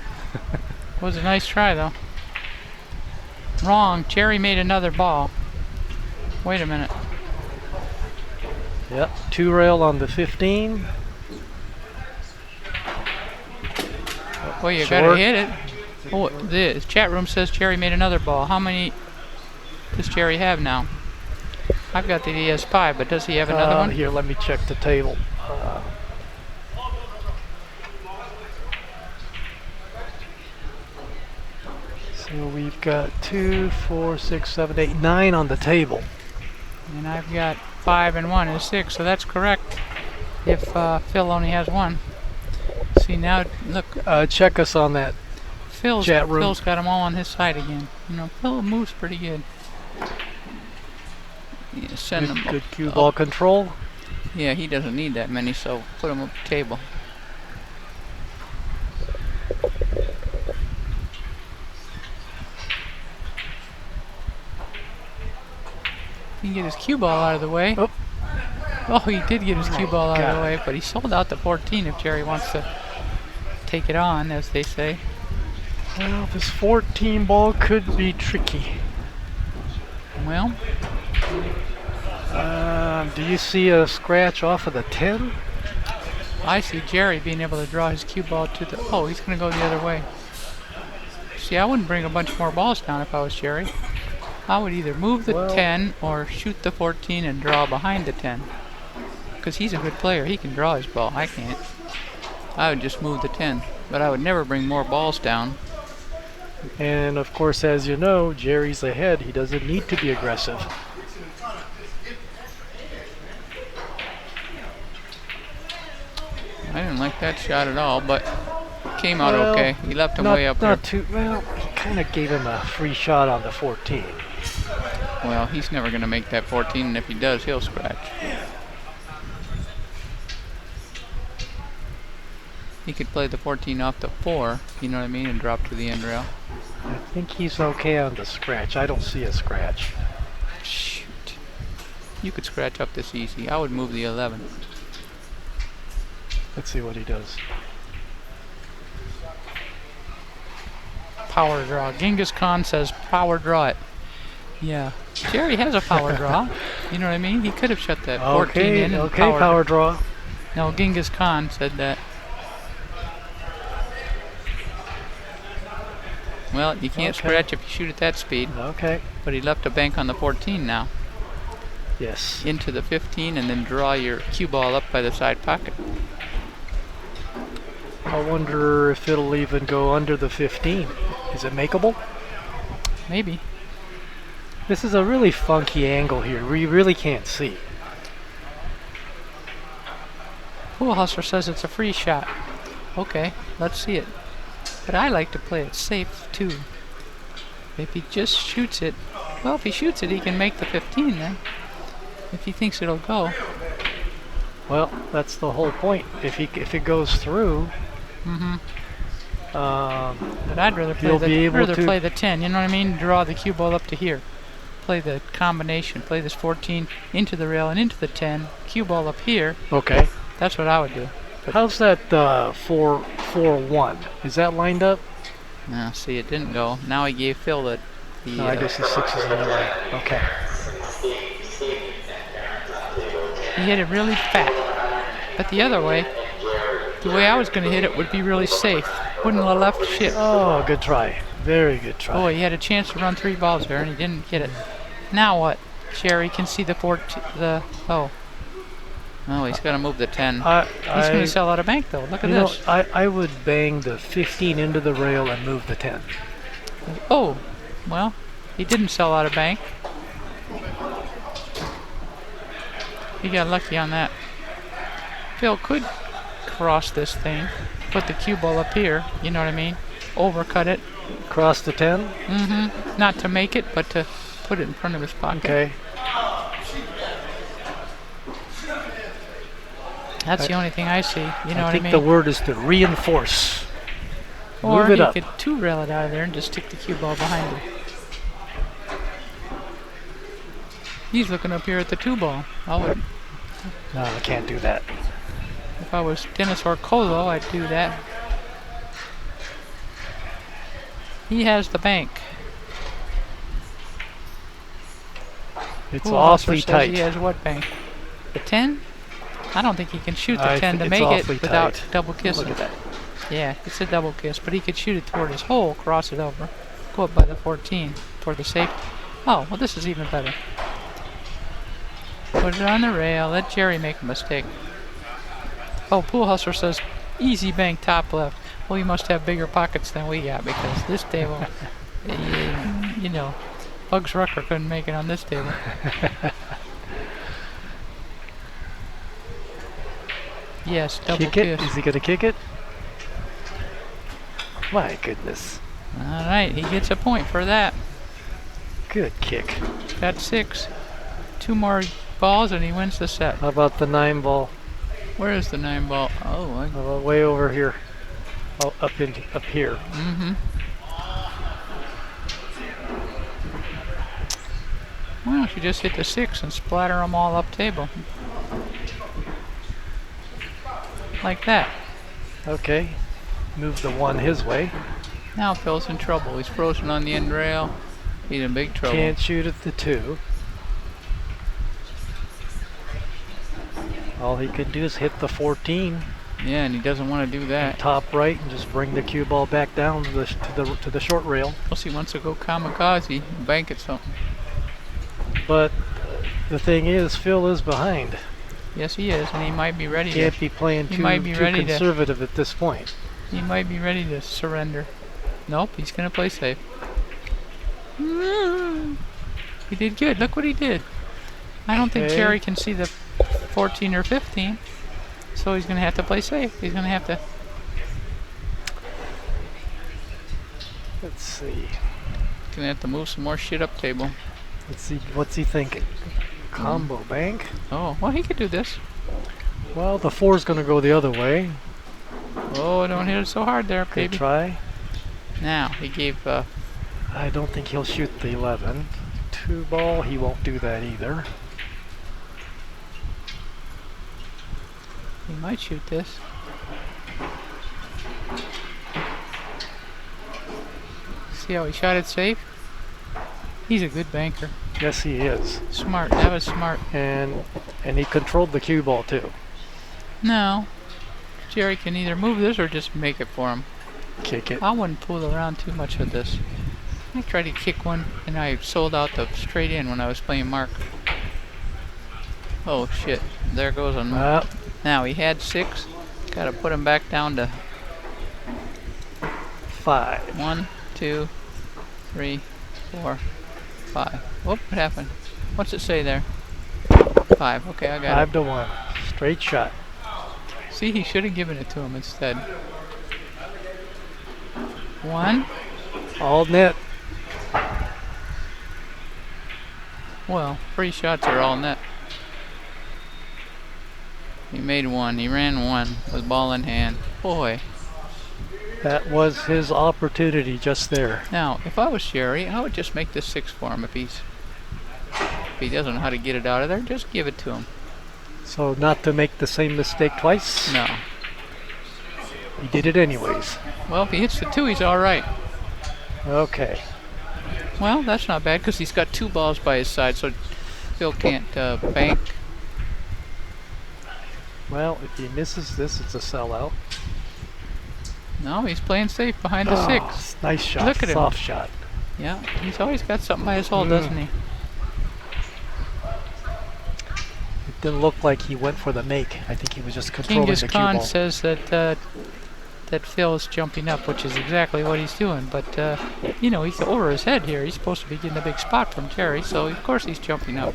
Was a nice try, though. Wrong. Jerry made another ball. Wait a minute. Yep, 2 rail on the 15. Well, you Short. gotta hit it. Oh, the chat room says Jerry made another ball. How many does Jerry have now? I've got that he has 5, but does he have another one? Here, let me check the table. So we've got 2, 4, 6, 7, 8, 9 on the table. And I've got 5 and 1 is 6, so that's correct. If Phil only has 1. See now, look, Check us on that. Chat room. Phil's got them all on his side again. You know, Phil moves pretty good. Yeah, send them Good up. cue ball control. Yeah, he doesn't need that many, so put them up the table. He can get his cue ball out of the way. Oh. Oh, he did get his cue ball out of the God. way, but he sold out the 14 if Jerry wants to take it on, as they say. Well, this 14 ball could be tricky. Well, Do you see a scratch off of the 10? I see Jerry being able to draw his cue ball to the... Oh, he's going to go the other way. See, I wouldn't bring a bunch more balls down if I was Jerry. I would either move the 10 or shoot the 14 and draw behind the 10. Because he's a good player. He can draw his ball. I can't. I would just move the 10. But I would never bring more balls down. And of course, as you know, Jerry's ahead. He doesn't need to be aggressive. I didn't like that shot at all, but came out Well, okay. He left him not, way up there. not too well. He kind of gave him a free shot on the 14. Well, he's never going to make that 14, and if he does, he'll scratch. He could play the 14 off the 4, you know what I mean, and drop to the end rail. I think he's okay on the scratch. I don't see a scratch. Shoot. You could scratch up this easy. I would move the 11. Let's see what he does. Power draw. Genghis Khan says power draw it. Yeah. Jerry has a power draw. You know what I mean? He could have shut that 14 in and Okay, power draw. No, Genghis Khan said that. Well, you can't scratch if you shoot at that speed. Okay. But he left a bank on the 14 now. Yes. Into the 15 and then draw your cue ball up by the side pocket. I wonder if it'll even go under the 15. Is it makeable? Maybe. This is a really funky angle here where you really can't see. Pool Hustler says it's a free shot. Okay, let's see it. But I like to play it safe too. If he just shoots it, well, if he shoots it, he can make the 15 then. If he thinks it'll go. Well, that's the whole point. If it goes through, But I'd rather he'll be able to play the 10. You know what I mean? Draw the cue ball up to here. Play the combination. Play this 14 into the rail and into the 10. Cue ball up here. Okay. That's what I would do. But how's that 4-1? Is that lined up? no, see, it didn't go. Now he gave Phil the. No, I guess the 6 is in the way. Okay. He hit it really fat. But the other way, the way I was going to hit it would be really safe. Wouldn't have left shit. Oh, good try. Very good try. Boy, he had a chance to run 3 balls there, and he didn't get it. Now what? Jerry can see the 14. Oh, he's got to move the 10. He's going to sell out a bank, though. Look at this. I would bang the 15 into the rail and move the 10. Oh, well, he didn't sell out a bank. He got lucky on that. Phil could cross this thing, put the cue ball up here, you know what I mean? Overcut it. Cross the 10? Mm-hmm. Not to make it, but to put it in front of his pocket. Okay. That's the only thing I see, you know what I think mean? the word is to reinforce. Or move it he up. could two-rail it out of there and just stick the cue ball behind him. He's looking up here at the 2 ball. No, I can't do that. If I was Dennis Orcolo, I'd do that. He has the bank. It's Pool awfully Hustler says tight. He has what bank? The 10? I don't think he can shoot the I 10 to think make it's it awfully without tight. double kissing. Look at that. Yeah, it's a double kiss, but he could shoot it toward his hole, cross it over, go up by the 14 for the safety. Oh, well, this is even better. Put it on the rail, let Jerry make a mistake. Oh, Pool Hustler says, easy bank top left. Well, you must have bigger pockets than we got, because this table, you know, Bugs Rucker couldn't make it on this table. Yes, double Kick it? kiss. Is he going to kick it? My goodness. All right, he gets a point for that. Good kick. Got 6. 2 more balls and he wins the set. How about the 9 ball? Where is the 9 ball? Oh, Way over here. Oh, up here. mm-hmm. Why don't you just hit the 6 and splatter them all up table? Like that. Okay. Move the 1 his way. Now Phil's in trouble. He's frozen on the end rail. He's in big trouble. Can't shoot at the 2. All he could do is hit the 14. Yeah, and he doesn't want to do that. Top right and just bring the cue ball back down to the short rail. Plus he wants to go kamikaze and bank at something. But the thing is, Phil is behind. Yes, he is, and he might be ready Can't to. be playing he too might be ready to- conservative at this point. He might be ready to surrender. Nope, he's gonna play safe. He did good. Look what he did. I don't think Okay. Jerry can see the 14 or 15. So he's going to have to play safe. He's going to have to. Let's see. Going to have to move some more shit up table. Let's see. What's he thinking? Combo bank? Oh, well, he could do this. Well, the 4's going to go the other way. Oh, don't hit it so hard there, Good baby. try. Now, he gave... I don't think he'll shoot the 11. 2 ball, he won't do that either. he might shoot this. See how he shot it safe? He's a good banker. Yes, he is. Smart. That was smart. And he controlled the cue ball too. No. Jerry can either move this or just make it for him. Kick it. I wouldn't fool around too much with this. I tried to kick one, and I sold out the straight in when I was playing Mark. Oh shit! There goes a. Now he had 6. Got to put him back down to 5. 1, 2, 3, 4, 5. Whoop! What happened? What's it say there? 5. Okay, I got 5 to 1. Straight shot. it. See, he should have given it to him instead. 1. All net. Well, free shots are all net. He made 1. He ran 1 with ball in hand. Boy. That was his opportunity just there. Now, if I was Jerry, I would just make this 6 for him. If he doesn't know how to get it out of there, just give it to him. So not to make the same mistake twice? No. He did it anyways. Well, if he hits the 2, he's all right. Okay. Well, that's not bad because he's got 2 balls by his side, so Phil can't bank. Well, if he misses this, it's a sellout. No, he's playing safe behind the 6. Nice shot. Look at him. Soft shot. Yeah, he's always got something by his hole, doesn't he? It didn't look like he went for the make. I think he was just controlling Genghis the cue Khan ball. says that that Phil is jumping up, which is exactly what he's doing. But, you know, he's over his head here. He's supposed to be getting a big spot from Jerry, so of course he's jumping up.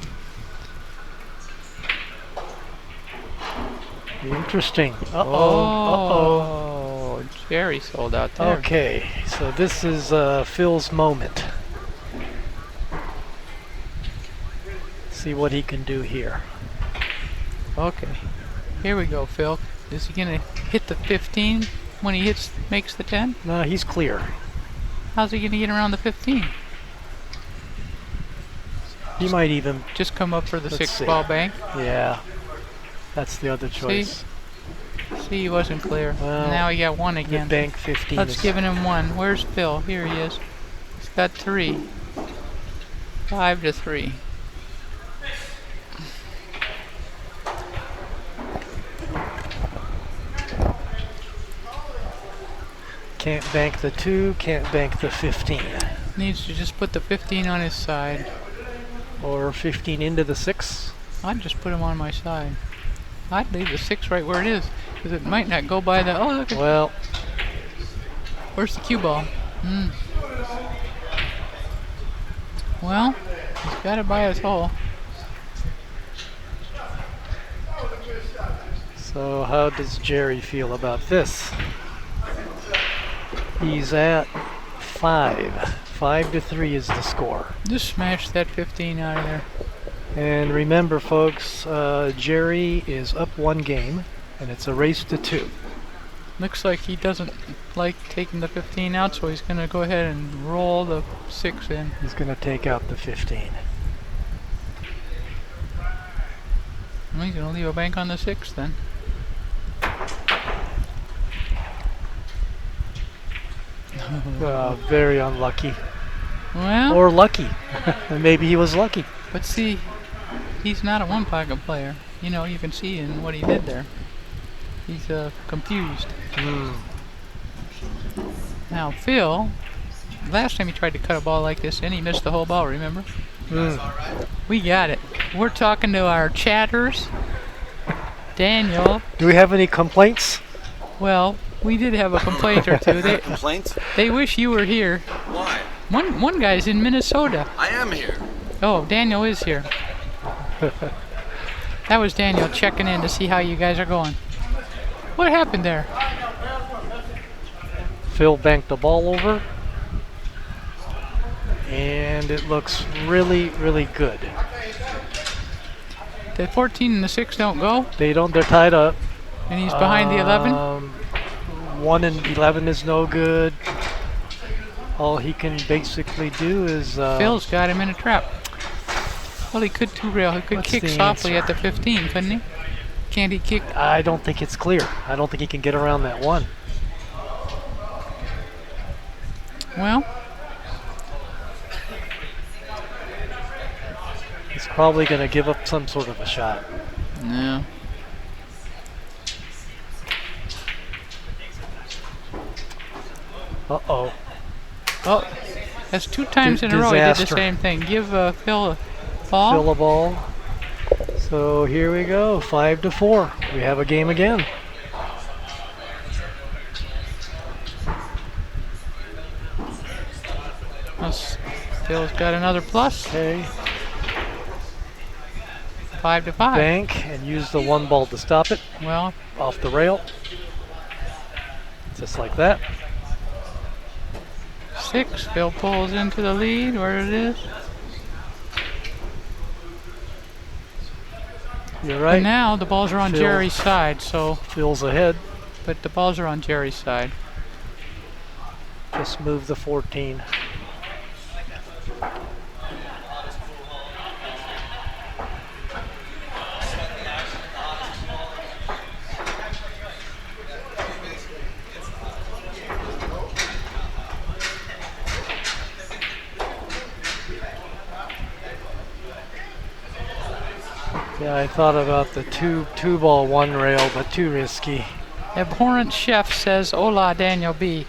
Interesting. Oh, Jerry sold out there. Okay, so this is Phil's moment. See what he can do here. Okay, here we go, Phil. Is he gonna hit the 15 when he makes the 10? No, he's clear. How's he gonna get around the 15? He might even, Just come up for the Let's 6 see. ball bank. yeah. That's the other choice. See, he wasn't clear. Well, Now he got 1 The again. bank 15 Let's is give him 1. Where's Phil? Here he is. He's got 3. 5 to 3. can't bank the 2, can't bank the 15. Needs to just put the 15 on his side. Or 15 into the 6. I'd just put him on my side. I'd leave the 6 right where it is, because it might not go by the. Oh, look at. Well, Where's the cue ball? Well, he's got it by his hole. so how does Jerry feel about this? He's at 5. 5 to 3 is the score. Just smash that 15 out of there. And remember, folks, Jerry is up 1 game, and it's a race to 2. Looks like he doesn't like taking the 15 out, so he's going to go ahead and roll the 6 in. He's going to take out the 15. Well, he's going to leave a bank on the 6 then. Very unlucky. Well, Or lucky. Maybe he was lucky. but see, he's not a one-pocket player. You know, you can see in what he did there. He's confused. Now, Phil, last time he tried to cut a ball like this in, he missed the whole ball, remember? We got it. We're talking to our chatters. Daniel. Do we have any complaints? Well, we did have a complaint or two. Complaints? They wish you were here. Why? One guy's in Minnesota. I am here. Oh, Daniel is here. That was Daniel checking in to see how you guys are going. What happened there? Phil banked the ball over. And it looks really, really good. The 14 and the 6 don't go, They don't, they're tied up. and he's behind the 11. 1 and 11 is no good. All he can basically do is... Phil's got him in a trap. Well, he could two-rail. He could What's kick the softly answer? at the 15, couldn't he? Can't he kick? I don't think it's clear. I don't think he can get around that 1. Well, He's probably going to give up some sort of a shot. no. Uh-oh. Oh, that's 2 times in a row he did the Disaster. same thing. Give Phil a ball. Fill a ball. So here we go, 5-4. We have a game again. Phil's got another plus. Okay, 5-5. bank and use the 1 ball to stop it Well, off the rail. Just like that. 6. Phil pulls into the lead, where it is. You're But right. now the balls are on Phil. Jerry's side, so, Phil's ahead. but the balls are on Jerry's side. Just move the 14. Yeah, I thought about the two ball 1 rail, but too risky. Abhorrent Chef says, "Hola, Daniel B.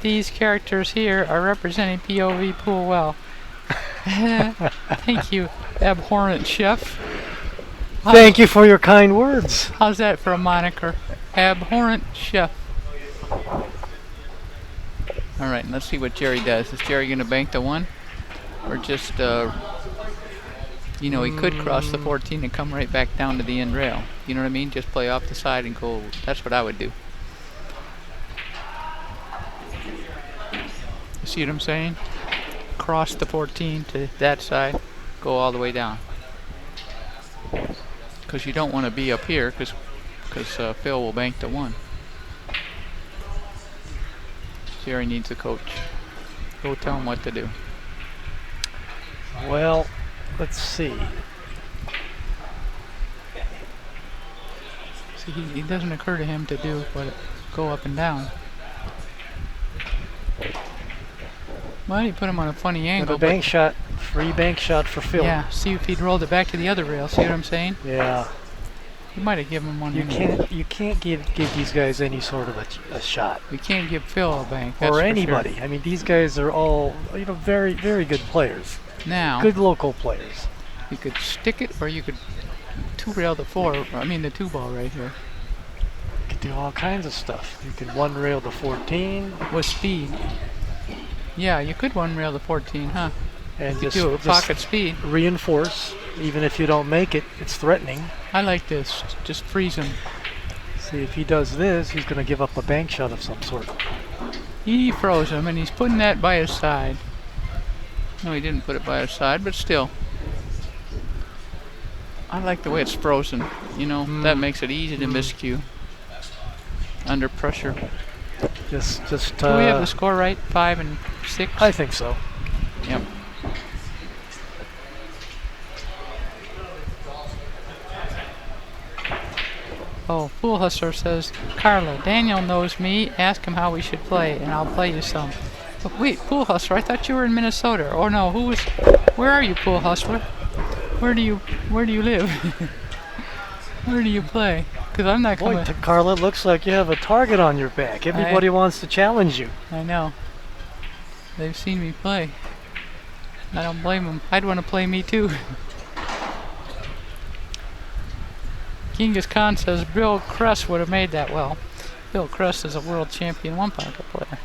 These characters here are representing POVPOOL well." Thank you, Abhorrent Chef. Thank you for your kind words. How's that for a moniker? Abhorrent Chef. All right, let's see what Jerry does. Is Jerry going to bank the 1? Or just, you know, he could cross the 14 and come right back down to the end rail. You know what I mean? Just play off the side and go. That's what I would do. You see what I'm saying? Cross the 14 to that side, go all the way down. Because you don't want to be up here, because Phil will bank the 1. Jerry needs a coach. Go tell him what to do. Well, let's see. See, it doesn't occur to him to do what go up and down. Well, he put him on a funny Got angle. a bank shot, free bank shot for Phil. Yeah, see if he'd rolled it back to the other rail. See what I'm saying? Yeah. You might have given him one. You anyway. can't give these guys any sort of a shot. We can't give Phil a bank. That's Or for anybody. Sure. I mean, these guys are all, you know, very, very good players. Now, Good local players. you could stick it, or you could two-rail the 4. I mean, the 2-ball right here You could do all kinds of stuff. You could 1 rail the 14 with speed. Yeah, you could 1-rail the 14, huh? and You could do it with pocket speed. reinforce. Even if you don't make it, it's threatening. I like this. Just freeze him. See, if he does this, he's going to give up a bank shot of some sort. He froze him, and he's putting that by his side. No, he didn't put it by his side, but still. I like the way it's frozen. You know, that makes it easy to miscue under pressure. Just. Do we have the score right? 5 and 6? I think so. Yep. Oh, Pool Hustler says, Carla, Daniel knows me. Ask him how we should play, and I'll play you some. But wait, Pool Hustler, I thought you were in Minnesota. Or no, where are you, Pool Hustler? Where do you live? Where do you play? Because I'm not Boy, coming. Carla, it looks like you have a target on your back. Everybody wants to challenge you. I know. They've seen me play. I don't blame them. I'd want to play me too. Genghis Khan says Bill Kress would have made that well. Bill Kress is a world champion 1-pocket player.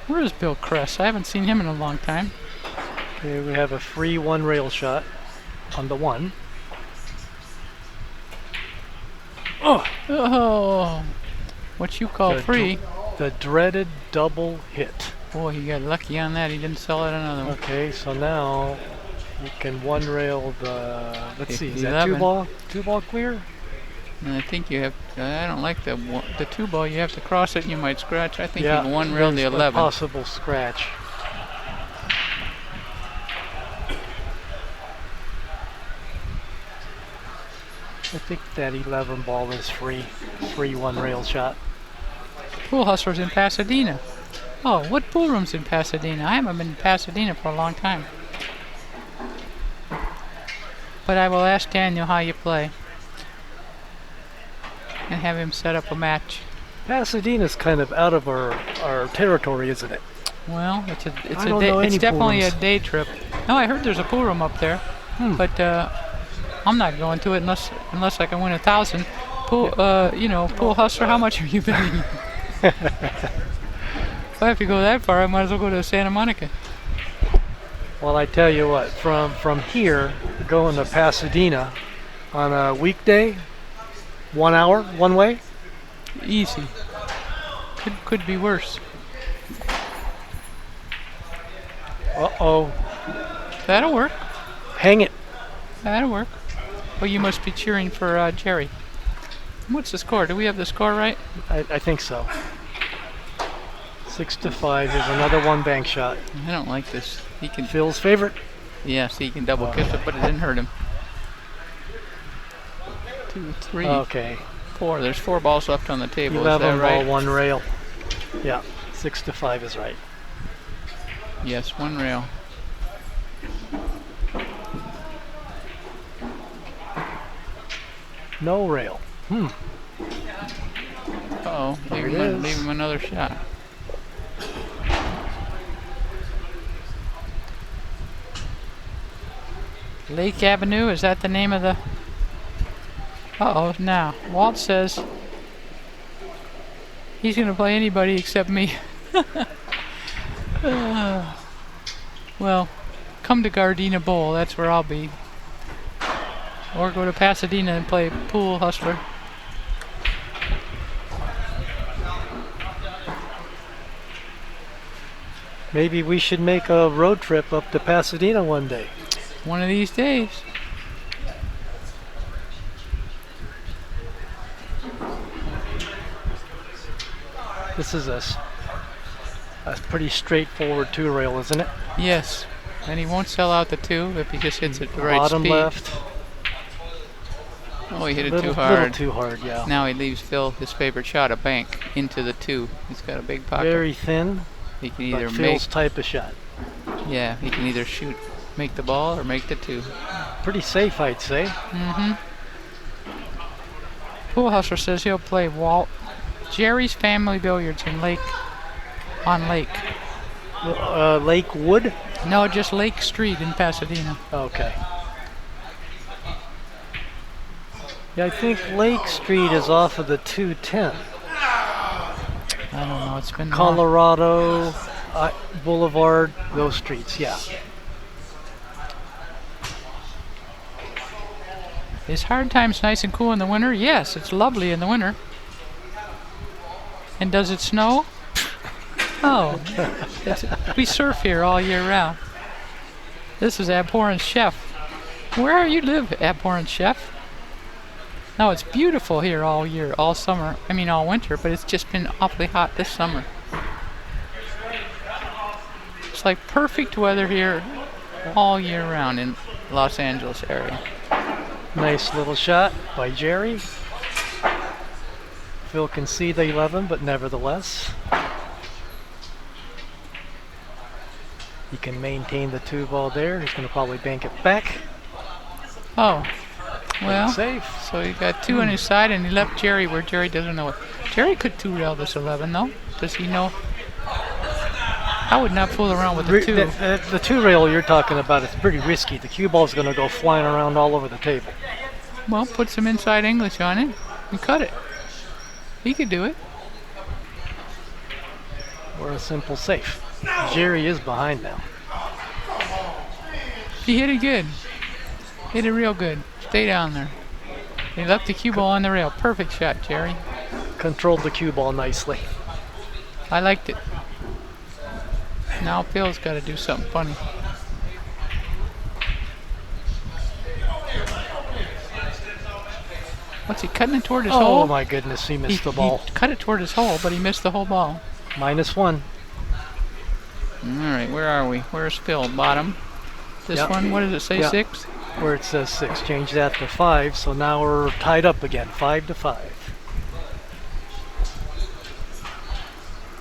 Where is Bill Kress? I haven't seen him in a long time. Okay, we have a free 1 rail shot on the 1. Oh, what you call The free. The dreaded double hit. Boy, he got lucky on that. He didn't sell out another one. Okay, so now you can one rail the. Let's see, is that 11. two ball clear? And I think you have. I don't like the 2-ball. You have to cross it and you might scratch. I think Yeah, you one rail the there's a 11. possible scratch. I think that 11 ball is free one rail shot. Pool Hustler's in Pasadena. Oh, what pool room's in Pasadena? I haven't been in Pasadena for a long time. But I will ask Daniel how you play. And have him set up a match. Pasadena's kind of out of our territory, isn't it? Well, it's I don't know it's any pool definitely a rooms. day trip. No, I heard there's a pool room up there. But I'm not going to it unless I can win 1,000. Pool, Pool Hustler, how much are you betting? If I have to go that far, I might as well go to Santa Monica. Well, I tell you what, from here going to Pasadena on a weekday, 1 hour one way. Easy. Could be worse. Uh-oh. That'll work. Hang it. That'll work. Well, you must be cheering for Jerry. What's the score? Do we have the score right? I think so. 6-5 is another one bank shot. I don't like this. He can. Phil's favorite. Yeah, see, he can double kiss it, but it didn't hurt him. 2, 3, Okay. 4. There's 4 balls left on the table. 11 Is that right? ball, one rail. Yeah, 6-5 is right. Yes, 1 rail. No rail. Uh-oh. There it is. Leave him another shot. Lake Avenue, is that the name of the... Uh-oh, now. Walt says he's going to play anybody except me. Well, come to Gardena Bowl, that's where I'll be. Or go to Pasadena and play Pool Hustler. Maybe we should make a road trip up to Pasadena one day. One of these days. This is a pretty straightforward 2-rail, isn't it? Yes. And he won't sell out the 2 if he just hits it the right Bottom speed. left. Oh, he hit it Little too hard. too hard, yeah. Now he leaves Phil his favorite shot, a bank, into the 2. He's got a big pocket. Very thin, He can either but make, Phil's type of shot. yeah, he can either make the ball or make the 2. Pretty safe, I'd say. Mm-hmm. Pool Hustler says he'll play Walt Jerry's Family Billiards on Lake. Lakewood? No, just Lake Street in Pasadena. Okay. Yeah, I think Lake Street is off of the 210. I don't know. It's been long. Colorado Boulevard, those streets, yeah. Is Hard Times nice and cool in the winter? Yes, it's lovely in the winter. And does it snow? Oh, we surf here all year round. This is Abhorrent Chef. Where you live, Abhorrent Chef? No, it's beautiful here all year, all summer. I mean, all winter, but it's just been awfully hot this summer. It's like perfect weather here all year round in Los Angeles area. Nice little shot by Jerry. Phil can see the 11, but nevertheless, he can maintain the 2 ball there. He's going to probably bank it back. Oh, well, Safe. so he got 2 on his side and he left Jerry where Jerry doesn't know it. Jerry could 2-rail this 11 though. Does he know? I would not fool around with the 2. The 2-rail you're talking about is pretty risky. The cue ball's going to go flying around all over the table. Well, put some inside English on it and cut it. He could do it. Or a simple safe. Jerry is behind now. He hit it good. Hit it real good. Stay down there. He left the cue ball on the rail. Perfect shot, Jerry. Controlled the cue ball nicely. I liked it. Now Phil's got to do something funny. What's he cutting it toward his hole? Oh my goodness, he missed the ball. He cut it toward his hole, but he missed the whole ball. -1. All right, where are we? Where's Phil? Bottom. This Yep. one, what does it say, Yep. 6? Where it says 6. Change that to 5, so now we're tied up again, 5-5.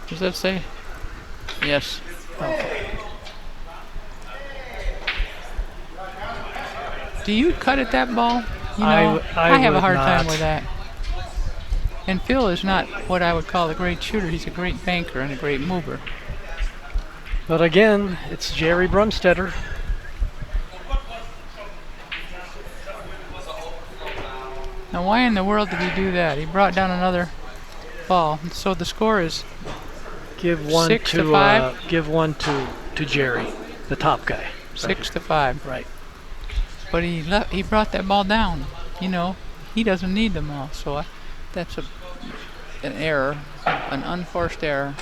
Does that say? Yes. Okay. Do you cut at that ball? You know, I have a would hard time not. with that. And Phil is not what I would call a great shooter. He's a great banker and a great mover. But again, it's Jerry Brunstetter. Now, why in the world did he do that? He brought down another ball. So the score is Give one 6 to to 5? give one to Jerry, the top guy. 6 to 5. Right. But he brought that ball down. You know, he doesn't need them all. So that's an error, an unforced error.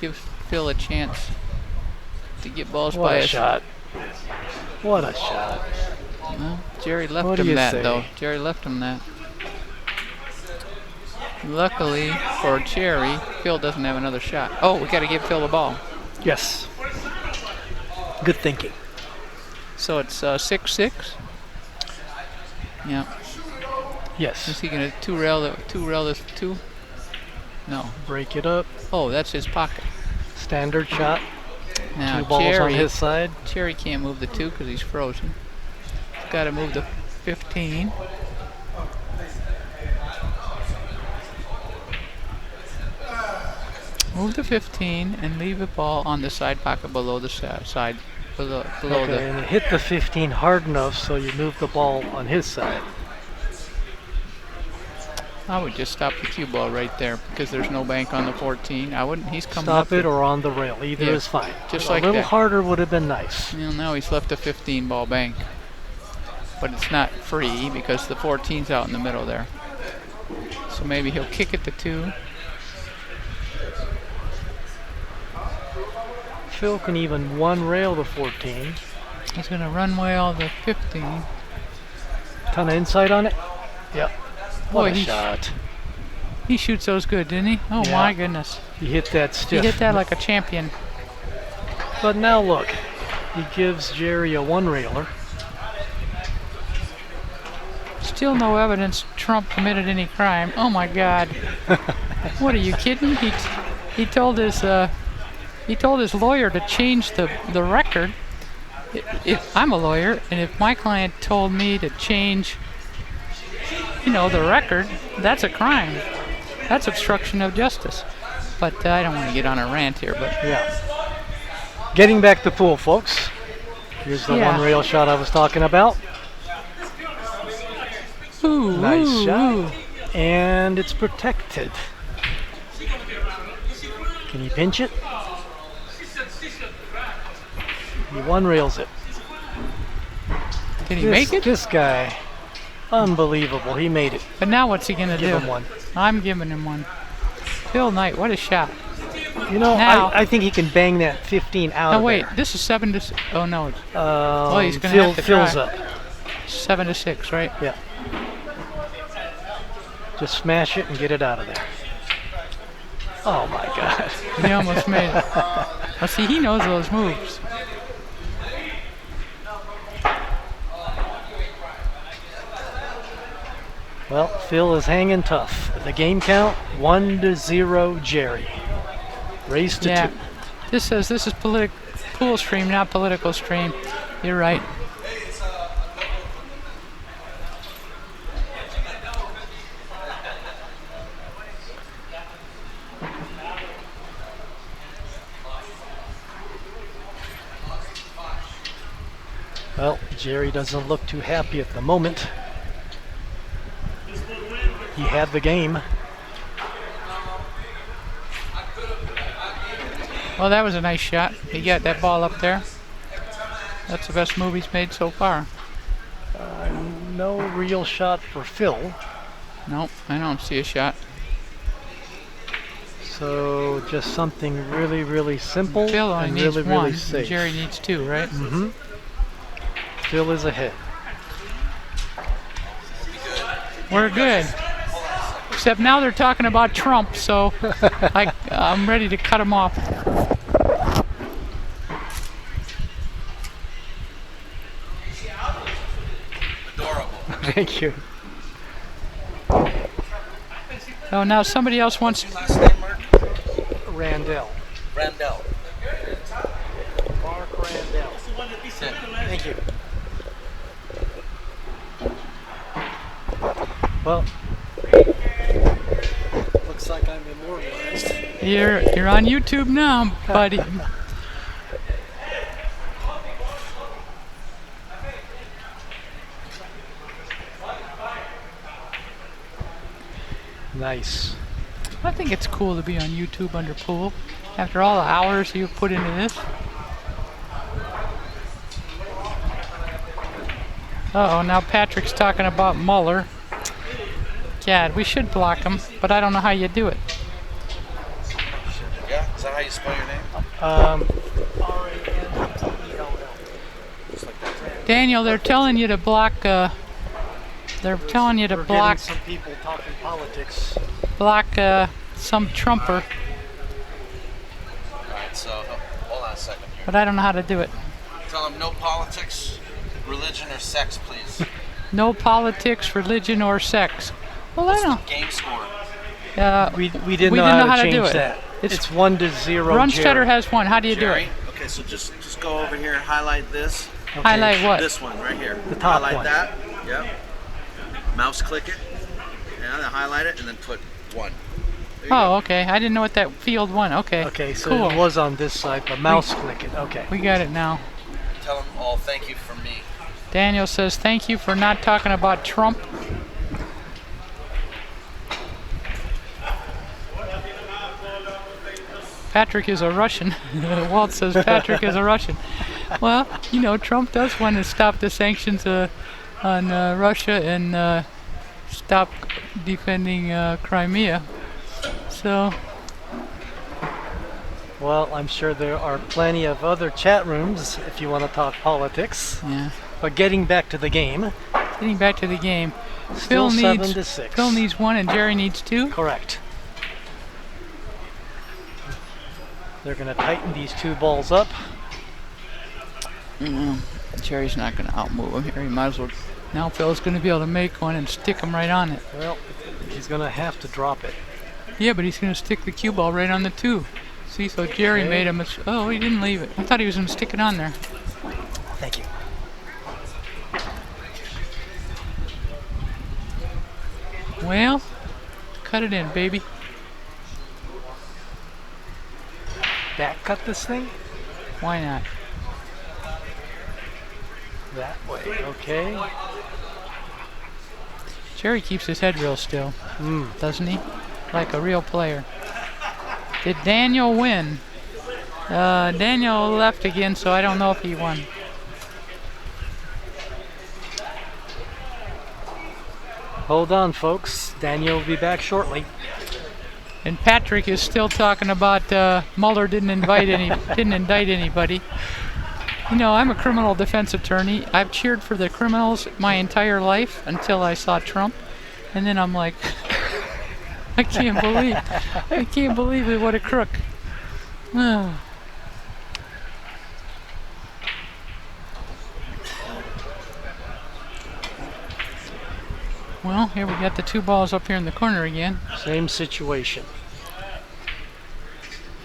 Gives Phil a chance to get balls What by a us. shot. What a shot. Well, Jerry What left do him you that, say? though. Jerry left him that. Luckily for Jerry, Phil doesn't have another shot. Oh, we got to give Phil the ball. Yes. Good thinking. So it's 6-6. Yeah. Yes. Is he gonna two rail this two? No. Break it up. Oh, that's his pocket. Standard shot. Now 2 balls on his side. Cherry can't move the 2 because he's frozen. He's got to move the 15. Move the 15 and leave the ball on the side pocket below the side, below Okay, the. and hit the 15 hard enough so you move the ball on his side. I would just stop the cue ball right there because there's no bank on the 14. I wouldn't. He's coming up. Stop it or on the rail. Either Yeah, is fine. just A like little that. harder would have been nice. You know, now he's left a 15 ball bank, but it's not free because the 14's out in the middle there. So maybe he'll kick it to 2. Phil can even one rail the 14. He's gonna run rail the 15. Ton of insight on it. Yep. What Boy, a he shot. He shoots those good, didn't he? Oh Yeah. my goodness. He hit that He stiff. hit that like a champion. But now look, he gives Jerry a one railer. Still no evidence Trump committed any crime. Oh my God. What are you kidding? He told his lawyer to change the record. If I'm a lawyer and if my client told me to change, the record, that's a crime. That's obstruction of justice. But I don't want to get on a rant here, but Yeah. Getting back to pool, folks. Here's the Yeah. one rail shot I was talking about. ooh, Nice ooh, shot. ooh. And it's protected. Can he pinch it? He one rails it. Did he make it? This guy, unbelievable. He made it. But now what's he gonna Give do? him one. I'm giving him one. Phil Knight, what a shot. Now- I think he can bang that 15 out No, of wait, there. this is 7 to. Oh no, it's he's gonna Phil have to fills try. up. 7 to 6, right? Yeah. Just smash it and get it out of there. Oh my God. He almost made it. Well, see, he knows those moves. Well, Phil is hanging tough. The game count 1-0 Jerry. Race to Yeah. 2. This says this is pool stream, not political stream. You're right. Well, Jerry doesn't look too happy at the moment. He had the game. Well, that was a nice shot. He got that ball up there. That's the best move he's made so far. no real shot for Phil. Nope, I don't see a shot. So just something really, really simple Phil only and needs really, one, really safe. and Jerry needs two, right? Mm-hmm. Phil is ahead. We're good. Except now they're talking about Trump, so I'm ready to cut him off. Adorable. Thank you. So now somebody else wants. Last name, Mark? Randell. Randell. Mark Randell. Thank you. Well, looks like I'm immortalized. You're on YouTube now, buddy. Nice. I think it's cool to be on YouTube under pool after all the hours you've put into this. Uh-oh, now Patrick's talking about Muller. God, we should block him, but I don't know how you do it. Yeah? Is that how you spell your name? R-A-N-D-E-L-L. Just like that. Daniel, they're telling you to block. They're telling you to We're block getting some people talking politics. some Trumper, Alright, so hold on a second here. but I don't know how to do it. Tell them no politics, religion, or sex, please. No politics, religion, or sex. Well, I don't. Game score. We didn't know how to do change it. that. It's 1-0. Brunstetter Jerry. has one. How do you Jerry? do it? Okay, so just go over here and highlight this. Okay. Highlight what? This one right here. The top highlight one. that. Yep. Mouse click it. Yeah, then highlight it and then put 1. There you Oh, okay. I didn't know what that field one. Okay. Okay, so cool. it was on this side, but mouse click it. Okay. We got it now. go. Tell them all thank you from me. Daniel says thank you for not talking about Trump. Patrick is a Russian. Walt says Patrick is a Russian. Well, you know, Trump does want to stop the sanctions on Russia and stop defending Crimea. So, Well, I'm sure there are plenty of other chat rooms if you want to talk politics. yeah. But getting back to the game, Getting back to the game. still Phil 7-6. needs one and Jerry needs two. Correct. They're going to tighten these two balls up. Jerry's not going to outmove him here. He might as well. Now Phil's going to be able to make one and stick him right on it. Well, he's going to have to drop it. Yeah, but he's going to stick the cue ball right on the two. See, so Jerry Okay. made him. Oh, he didn't leave it. I thought he was going to stick it on there. Thank you. Well, cut it in, baby. Back cut this thing? Why not? That way. Okay. Jerry keeps his head real still, doesn't he? Like a real player. Did Daniel win? Daniel left again, so I don't know if he won. Hold on, folks. Daniel will be back shortly. And Patrick is still talking about Mueller didn't indict anybody. You know, I'm a criminal defense attorney. I've cheered for the criminals my entire life until I saw Trump, and then I'm like, I can't believe it. What a crook. Ah. Well, here we got the two balls up here in the corner again. Same situation.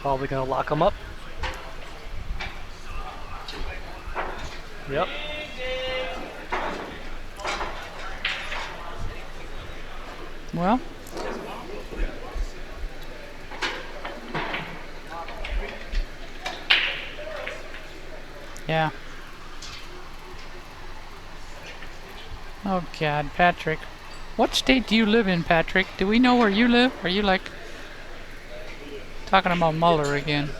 Probably going to lock them up. Yep. Well, yeah. Oh God, Patrick. What state do you live in, Patrick? Do we know where you live? Are you like talking about Mueller again?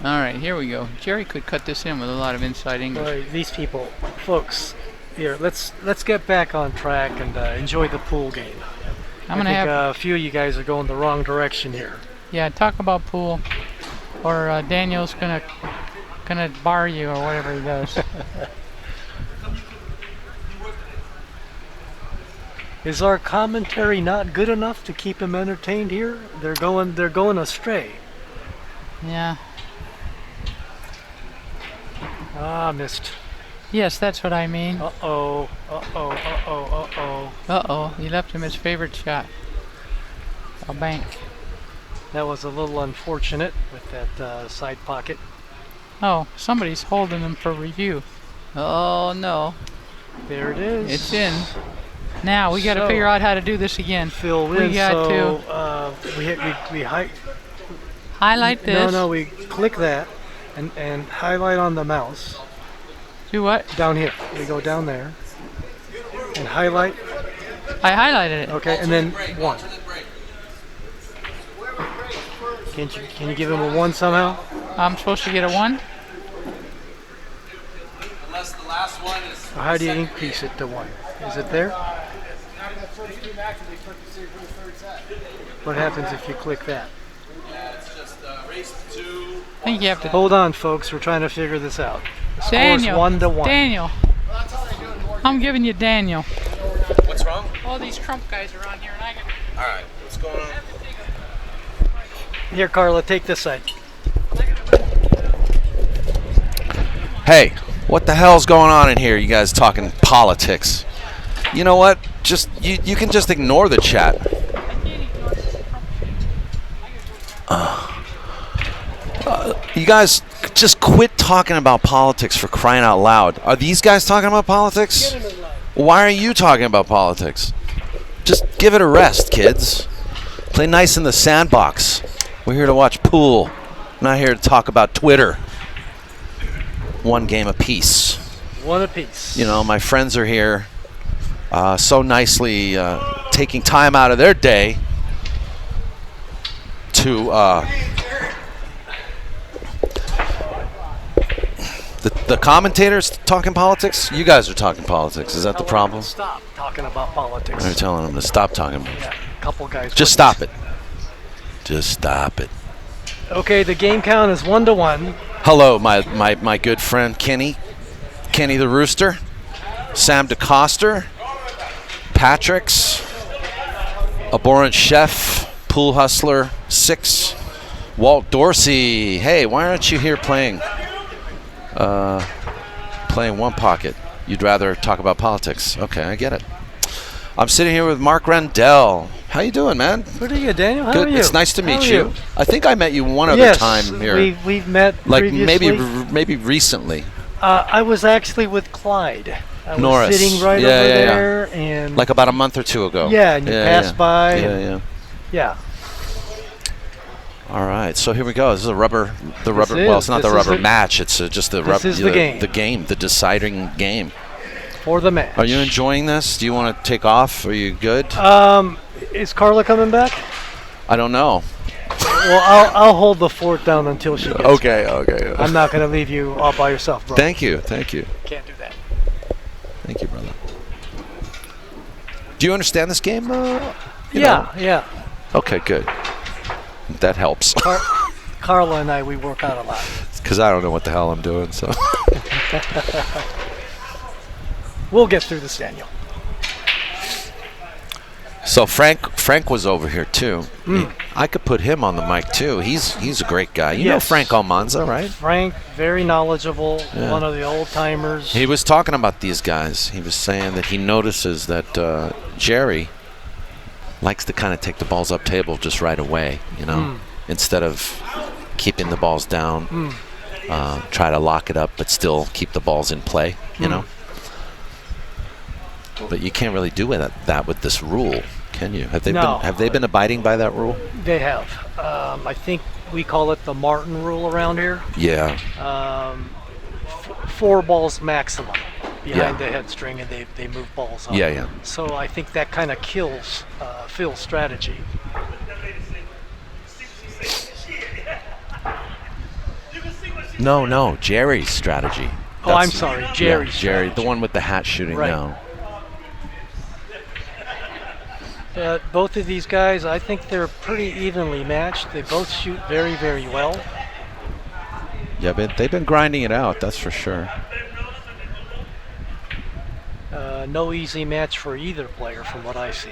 All right, here we go. Jerry could cut this in with a lot of inside English. Boy, these people, folks, here, let's get back on track and enjoy the pool game. I'm gonna have a few of you guys are going the wrong direction here. yeah, talk about pool, or Daniel's gonna bar you or whatever he does. Is our commentary not good enough to keep them entertained here? They're going astray. Yeah. Ah, missed. Yes, that's what I mean. Uh-oh, uh-oh, uh-oh, uh-oh. Uh-oh, he left him his favorite shot. A bank. That was a little unfortunate with that side pocket. Oh, somebody's holding him for review. Oh no. There it is. It's in. Now we got to figure out how to do this again. Fill We in, got so we highlight this. No, we click that and highlight on the mouse. Do what? Down here. We go down there and highlight. I highlighted it. Okay, and then 1. Can you give him a 1 somehow? I'm supposed to get a 1? Unless the last one is. Or how do you increase it to 1? Is it there? What happens if you click that? Yeah, it's just race to 2. I think you have to. Hold on, folks. We're trying to figure this out. The score's Daniel. 1-1. Daniel. I'm giving you Daniel. What's wrong? All these Trump guys are on here, and I got. All right, what's going on? Here, Carla, take this side. Hey, what the hell's going on in here? You guys talking politics? You know what? Just you can just ignore the chat. You guys just quit talking about politics, for crying out loud. Are these guys talking about politics? Why are you talking about politics? Just give it a rest, kids. Play nice in the sandbox. We're here to watch pool, not here to talk about Twitter. 1 game apiece. 1 apiece. You know, my friends are here so nicely taking time out of their day to the commentators talking politics. You guys are talking politics. Is that the problem? Stop talking about politics. They're telling them to stop talking. Yeah, a couple guys. Just stop it. Just stop it. Okay, the game count is 1-1. Hello, my good friend Kenny the Rooster, Sam DeCoster, Patrick's, Abhorrent Chef, Pool Hustler 6, Walt Dorsey. Hey, why aren't you here playing One Pocket? You'd rather talk about politics. Okay, I get it. I'm sitting here with Mark Randell. How you doing, man? Pretty good, Daniel. How Good. are you? It's nice to meet How are you. I think I met you one other Yes, time here. we've met Like previously. maybe recently. I was actually with Clyde. I Norris. was sitting right Yeah, over yeah, yeah. there, and Like about a month or 2 ago. yeah, and you passed by. Yeah, and- yeah. yeah. All right, so here we go. This is well, it's not the This is rubber the- match. It's just the This is the game. the game, the deciding game. For the match. Are you enjoying this? Do you want to take off? Are you good? Is Carla coming back? I don't know. Well, I'll hold the fort down until she gets Okay. I'm not going to leave you all by yourself, bro. Thank you. Can't do that. Thank you, brother. Do you understand this game? Yeah. Okay, good. That helps. Carla and I, we work out a lot. Because I don't know what the hell I'm doing. So. We'll get through this, Daniel. So Frank was over here too. I could put him on the mic too. He's a great guy. You know Yes. Frank Almanza, right? Frank, very knowledgeable, Yeah. one of the old timers. He was talking about these guys. He was saying that he notices that Jerry likes to kind of take the balls up table just right away, you know, instead of keeping the balls down, try to lock it up, but still keep the balls in play, you know. But you can't really do that with this rule, can you? Have they been abiding by that rule? They have. I think we call it the Martin rule around here. Yeah. 4 balls maximum behind Yeah. the head string, and they move balls up. Yeah. So I think that kind of kills Phil's strategy. No, Jerry's strategy. Oh, I'm sorry, Jerry's Jerry, strategy. the one with the hat shooting Right. now. Both of these guys, I think they're pretty evenly matched. They both shoot very, very well. Yeah, but they've been grinding it out, that's for sure. No easy match for either player from what I see.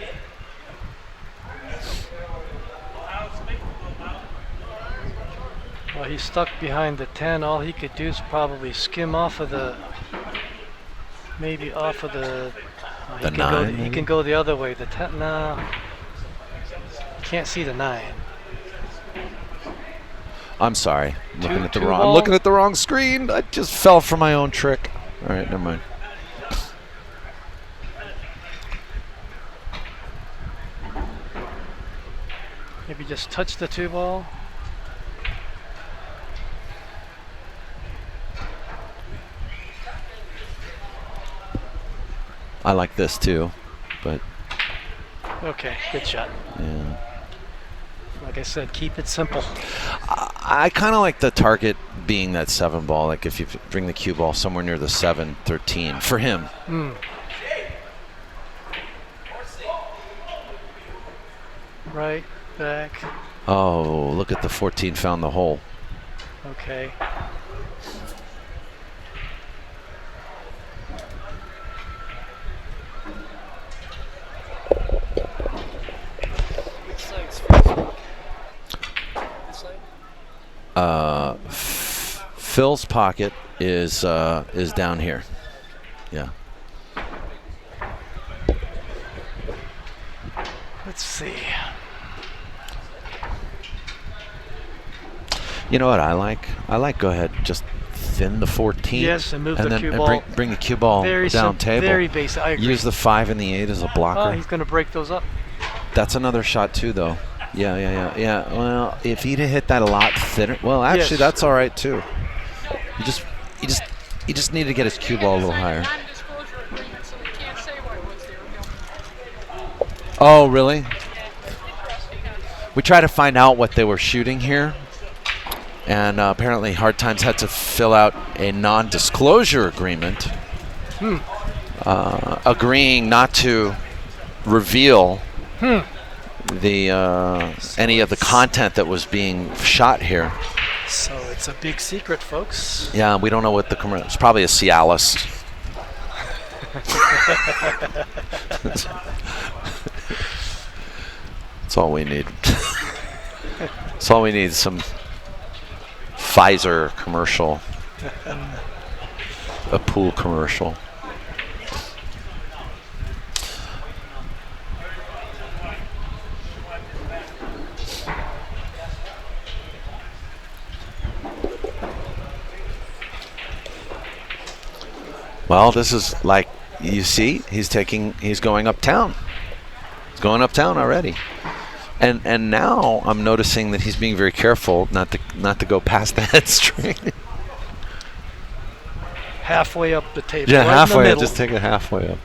Well, he's stuck behind the 10. All he could do is probably skim off of the, maybe off of the, he The can 9, go, he maybe? can go the other way. The 10, no. Can't see the 9. I'm sorry. I'm looking at the Two wrong. ball. I'm looking at the wrong screen. I just fell for my own trick. All right, never mind. Maybe just touch the 2 ball. I like this too, but Okay, good shot. yeah. Like I said, keep it simple. I kind of like the target being that 7 ball. Like if you bring the cue ball somewhere near the 7-13 for him. Right, back. Oh, look at the 14 found the hole. Okay. Phil's pocket is down here. Yeah. Let's see. You know what I like? I like go ahead, just thin the 14. Yes, and move the then cue and ball. bring the cue ball down table. Very basic. I agree. Use the 5 and the 8 as a blocker. Oh, he's going to break those up. That's another shot too, though. Yeah. Well, if he'd have hit that a lot thinner, well, actually, Yes. that's all right too. You just need to get his cue ball a little higher. Non-disclosure agreement, so we can't say what it was they were doing. Oh, really? We tried to find out what they were shooting here, and apparently Hard Times had to fill out a non-disclosure agreement, agreeing not to reveal the any of the content that was being shot here. So it's a big secret, folks. Yeah, we don't know what the commercial. It's probably a Cialis. That's all we need. That's all we need. Some Pfizer commercial, a pool commercial. Well, this is like, you see, he's going uptown. He's going uptown already. And now I'm noticing that he's being very careful not to go past the head string. Halfway up the table. Yeah, right in the halfway. middle. Just take it halfway up.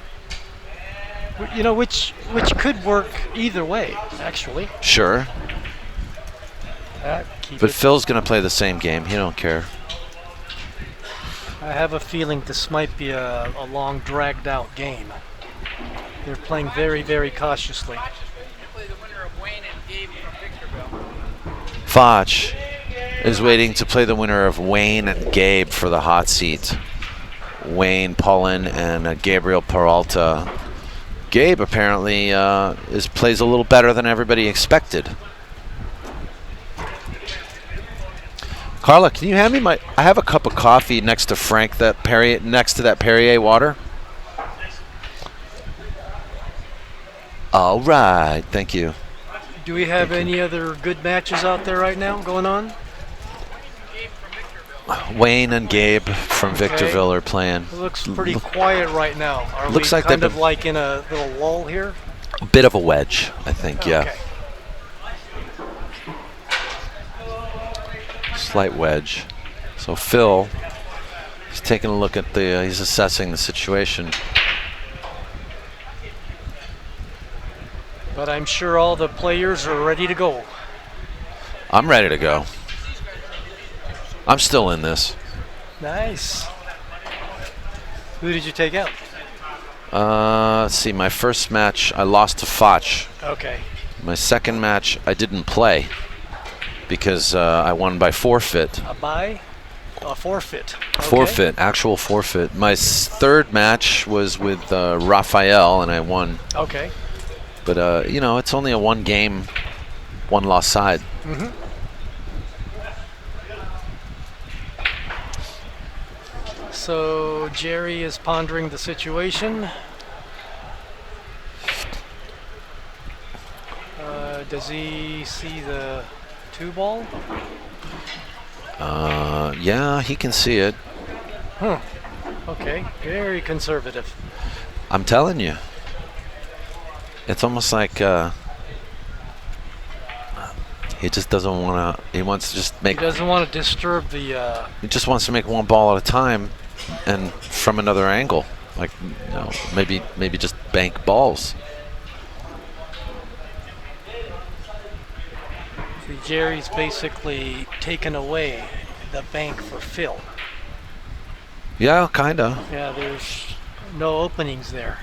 You know, which could work either way, actually. Sure. Keep But it. Phil's going to play the same game. He don't care. I have a feeling this might be a long, dragged-out game. They're playing very, very cautiously. Play the winner of Wayne and Gabe from Victorville. Foch is waiting to play the winner of Wayne and Gabe for the hot seat. Wayne Pullen and Gabriel Peralta. Gabe apparently plays a little better than everybody expected. Carla, can you hand me I have a cup of coffee next to Frank, next to that Perrier water. All right, thank you. Do we have any other good matches out there right now going on? Wayne and Gabe from Victorville are playing. It looks pretty quiet right now. Are Looks we like kind they've of been- like in a little lull here? A bit of a wedge, I think, yeah. Okay. Slight wedge. So Phil is taking a look at he's assessing the situation. But I'm sure all the players are ready to go. I'm ready to go. I'm still in this. Nice. Who did you take out? Let's see. My first match, I lost to Foch. Okay. My second match, I didn't play because I won by forfeit. A bye? A forfeit. Okay. Forfeit, actual forfeit. My third match was with Raphael, and I won. Okay. But, you know, it's only a one-game, one-loss side. Mm-hmm. So Jerry is pondering the situation. Does he see the 2-ball? Yeah, he can see it. Huh. Okay. Very conservative. I'm telling you. It's almost like he just doesn't want to. He wants to just make. He doesn't want to disturb the. He just wants to make one ball at a time, and from another angle. Like, you know, maybe just bank balls. See, Jerry's basically taken away the bank for Phil. Yeah, kinda. Yeah, there's no openings there.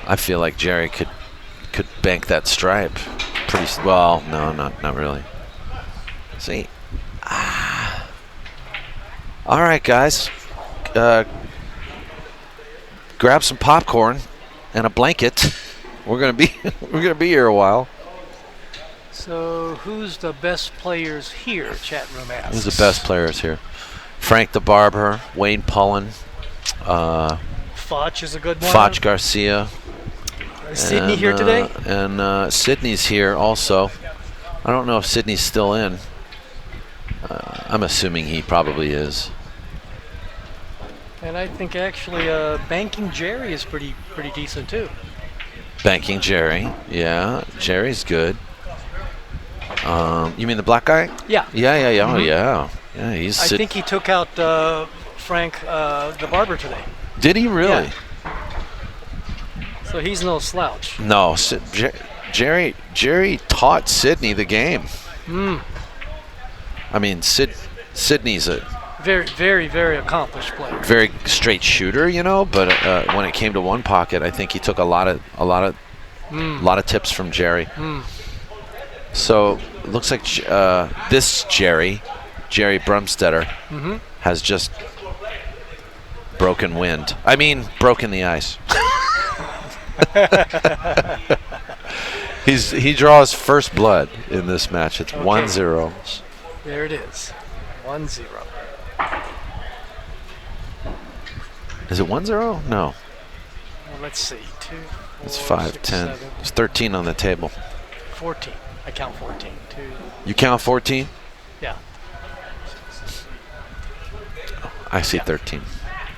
I feel like Jerry could bank that stripe. Well, no, not really. See. All right, guys. Grab some popcorn and a blanket. We're gonna be here a while. So who's the best players here? Chat room asks. Who's the best players here? Frank the Barber, Wayne Pullen, Foch is a good one. Foch Garcia. Is Sydney here today? And Sydney's here also. I don't know if Sydney's still in. I'm assuming he probably is. And I think actually Banking Jerry is pretty decent too. Banking Jerry, yeah. Jerry's good. You mean the black guy? Yeah. Yeah. Mm-hmm. Oh, yeah. Yeah, I think he took out Frank the Barber today. Did he really? Yeah. So he's no slouch. No, Jerry taught Sydney the game. I mean, Sydney's a very accomplished player. very straight shooter, you know. But when it came to one pocket, I think he took a lot of tips from Jerry. So it looks like this Jerry Brunstetter, has just broken wind. I mean, broken the ice. He draws first blood in this match. It's 1-0. There it is. 1-0. Is it 1-0? No. Well, let's see. 2, 4, It's 5, 6, 10. 7, It's 13 on the table. 14. I count 14. 2. You count 14? Yeah. I see 13.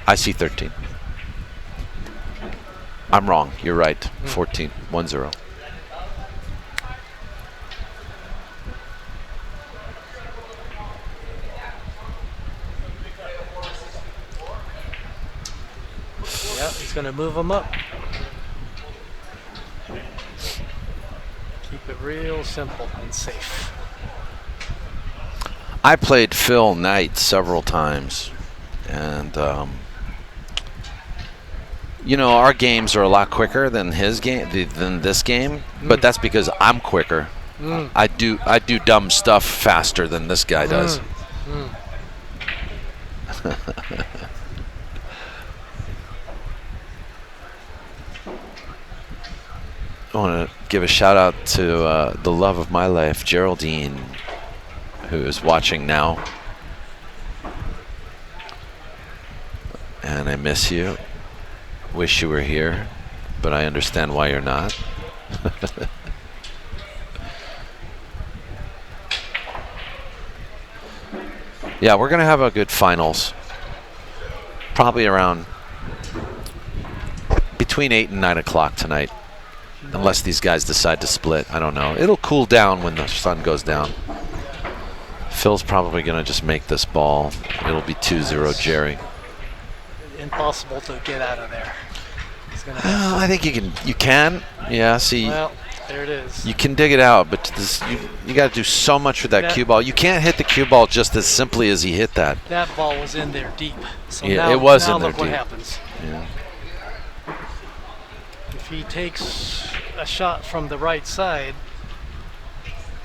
I see 13. I'm wrong. You're right. 14. 1-0. Yeah, he's going to move him up. Keep it real simple and safe. I played Phil Knight several times, and you know, our games are a lot quicker than his game, than this game. But that's because I'm quicker. I do dumb stuff faster than this guy does. I want to give a shout out to the love of my life, Geraldine, who is watching now. And I miss you. Wish you were here, but I understand why you're not. Yeah, we're going to have a good finals. Probably around between 8 and 9 o'clock tonight. Unless these guys decide to split. I don't know. It'll cool down when the sun goes down. Phil's probably going to just make this ball. It'll be 2-0 Jerry. Impossible to get out of there. He's gonna have I think you can. Yeah, see. well, There it is. You can dig it out, but you got to do so much with that cue ball. You can't hit the cue ball just as simply as he hit that. That ball was in there deep. So Yeah, now, it was now in there look what deep. happens. Yeah. If he takes a shot from the right side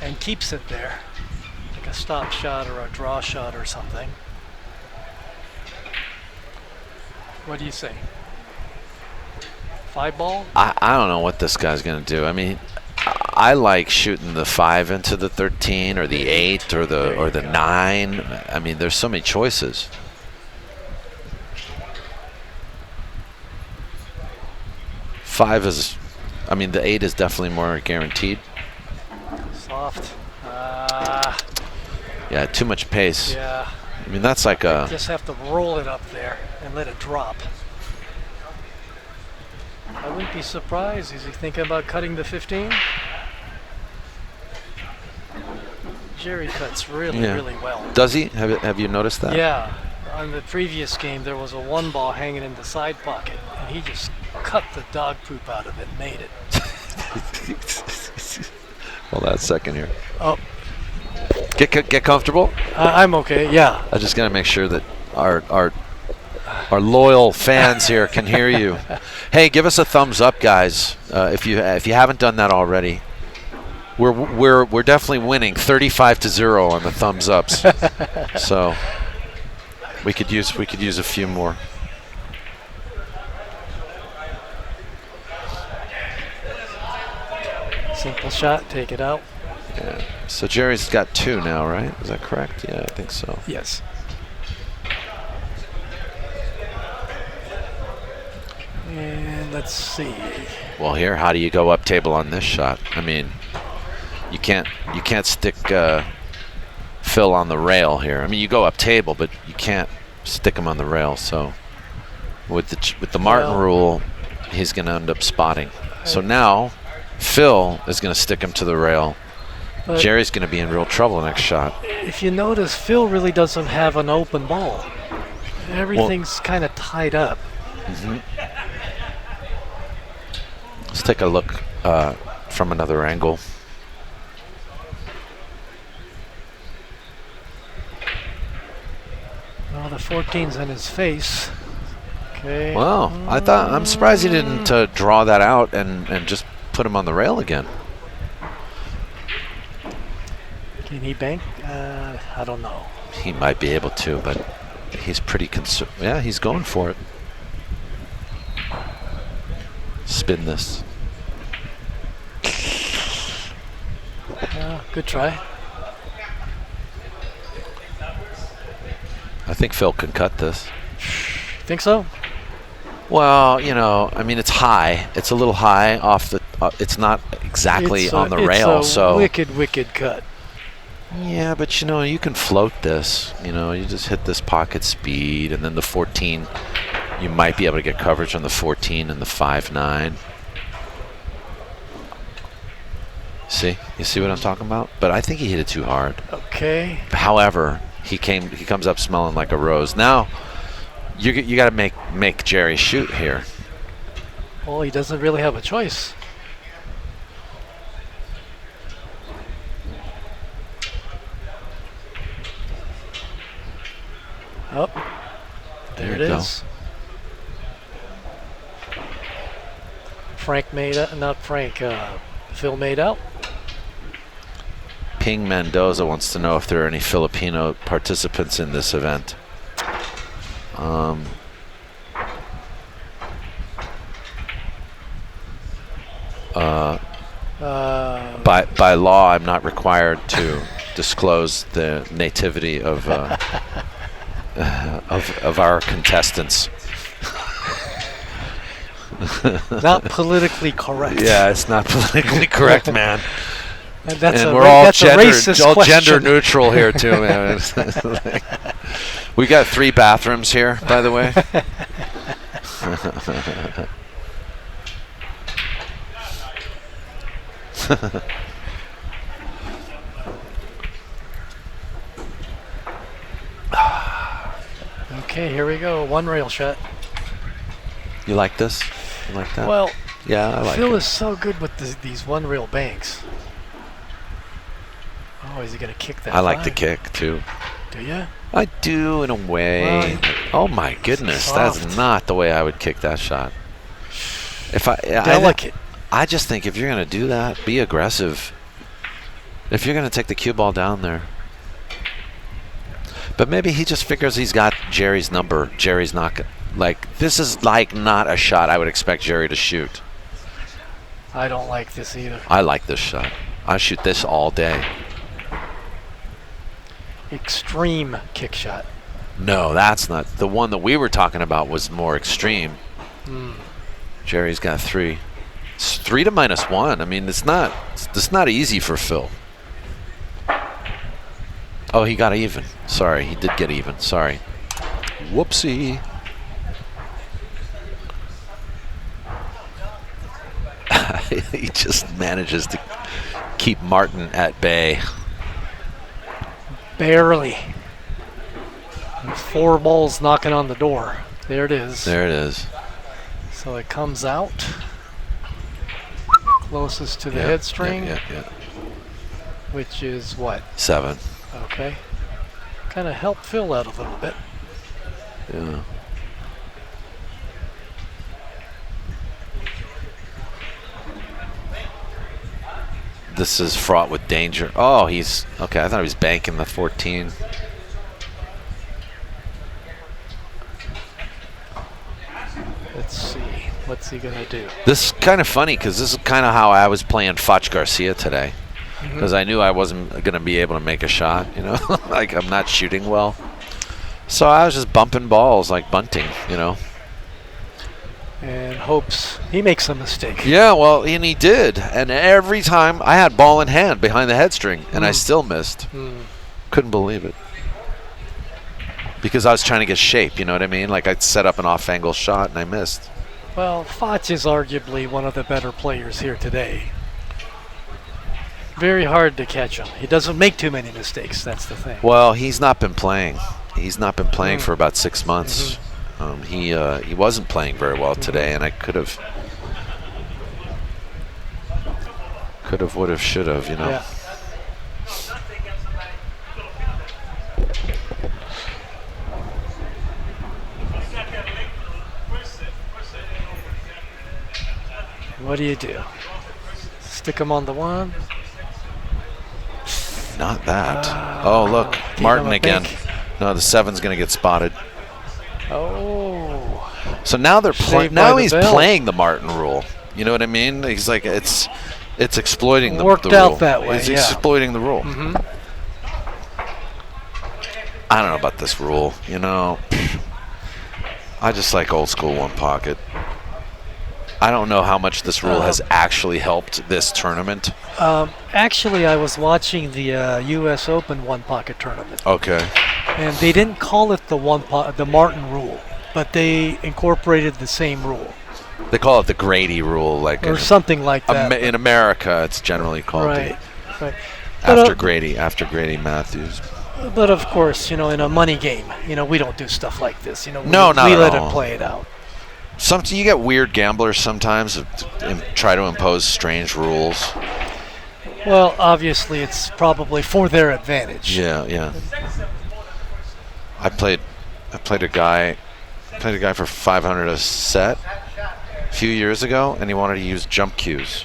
and keeps it there, like a stop shot or a draw shot or something. What do you say? 5 ball? I don't know what this guy's going to do. I mean, I like shooting the 5 into the 13 or the 8 or the 9. I mean, there's so many choices. Five is, I mean, the 8 is definitely more guaranteed. Soft. Yeah, too much pace. Yeah. I mean, that's like a. Just have to roll it up there and let it drop. I wouldn't be surprised. Is he thinking about cutting the 15? Jerry cuts really, really well. Does he? Have you noticed that? Yeah. On the previous game, there was a 1 ball hanging in the side pocket, and he just cut the dog poop out of it and made it. Hold on a second here. Oh. Get comfortable. I'm okay. Yeah. I just gotta make sure that our loyal fans here can hear you. Hey, give us a thumbs up, guys, if you haven't done that already. We're definitely winning 35-0 on the thumbs ups. So we could use a few more. Simple shot. Take it out. Yeah. So Jerry's got 2 now, right? Is that correct? Yeah, I think so. Yes. And let's see. Well, here, how do you go up table on this shot? I mean, you can't stick Phil on the rail here. I mean, you go up table, but you can't stick him on the rail. So with the Martin rule, he's going to end up spotting. So now Phil is going to stick him to the rail. But Jerry's going to be in real trouble next shot. if you notice, Phil really doesn't have an open ball. Everything's kind of tied up. Let's take a look from another angle. Well, the 14's in his face. Okay. Wow, I'm surprised he didn't draw that out and just put him on the rail again. Can he bank? I don't know. He might be able to, but he's pretty yeah, he's going for it. Spin this. Good try. I think Phil can cut this. Think so? Well, you know, I mean, it's high. It's a little high off the. It's not exactly on the rail, it's a so. wicked cut. Yeah, but you know, you can float this. You know, you just hit this pocket speed, and then the 14. You might be able to get coverage on the 14 and the 5-9. See, you see what I'm talking about? But I think he hit it too hard. Okay. However, he comes up smelling like a rose. Now, you got to make Jerry shoot here. Well, he doesn't really have a choice. Oh, there it is. Frank made it, not Frank. Phil made out. Ping Mendoza wants to know if there are any Filipino participants in this event. By law, I'm not required to disclose the nativity of our contestants. Not politically correct. Yeah, it's not politically correct, man. And we're all racist question. gender neutral here too, man. We got 3 bathrooms here, by the way. Okay, here we go. 1 rail shot. You like this? You like that? Well, Yeah, I like Phil it. is so good with these one reel banks. Oh, is he going to kick that? I like the 5? kick too. Do you? I do in a way. Well, Oh my goodness, that's soft. not the way I would kick that shot. If I Delicate. I just think if you're gonna do that, be aggressive. If you're gonna take the cue ball down there. But maybe he just figures he's got Jerry's number. Jerry's not like, this is like not a shot I would expect Jerry to shoot. I don't like this either. I like this shot. I shoot this all day. Extreme kick shot. No, that's not. The one that we were talking about was more extreme. Hmm. Jerry's got 3. It's 3 to -1. I mean, it's not easy for Phil. Oh, he got even. Sorry, he did get even. Sorry. Whoopsie. He just manages to keep Martin at bay. Barely. And 4 balls knocking on the door. There it is. There it is. So it comes out. Closest to the Yeah, head string, Yeah. which is what? 7. Okay. Kind of helped Phil out a little bit. Yeah. This is fraught with danger. Oh, he's okay. I thought he was banking the 14. Let's see. What's he gonna do? This is kind of funny because this is kind of how I was playing Foch Garcia today, because I knew I wasn't going to be able to make a shot. You know, like I'm not shooting well, so I was just bumping balls like bunting. You know. And hopes he makes a mistake. Yeah, well, and he did. And every time I had ball in hand behind the head string, and I still missed. Couldn't believe it. Because I was trying to get shape, you know what I mean? Like I'd set up an off-angle shot and I missed. Well, Foch is arguably one of the better players here today. Very hard to catch him. He doesn't make too many mistakes, that's the thing. Well, he's not been playing. He's not been playing for about 6 months. He wasn't playing very well today, and I could have, would have, should have, you know. Yeah. What do you do? Stick him on the 1? Not that. Oh, look, gave Martin him a again. bank. No, the 7's going to get spotted. Oh. So now they're Saved now by the he's bell. playing the Martin rule. You know what I mean? He's like it's exploiting the Worked rule. out that way, He's yeah. exploiting the rule. I don't know about this rule. You know, I just like old school 1 pocket. I don't know how much this rule has actually helped this tournament. Actually, I was watching the U.S. Open 1 pocket tournament, Okay. and they didn't call it the Martin rule, but they incorporated the same rule They call it the Grady rule, like or something like that. in America, it's generally called Right, right. after Grady Matthews. But of course, you know, in a money game, you know, we don't do stuff like this. You know, No, not we at let all. it play it out. You get weird gamblers sometimes that try to impose strange rules. Well, obviously, it's probably for their advantage. Yeah. I played a guy for 500 a set a few years ago, and he wanted to use jump cues.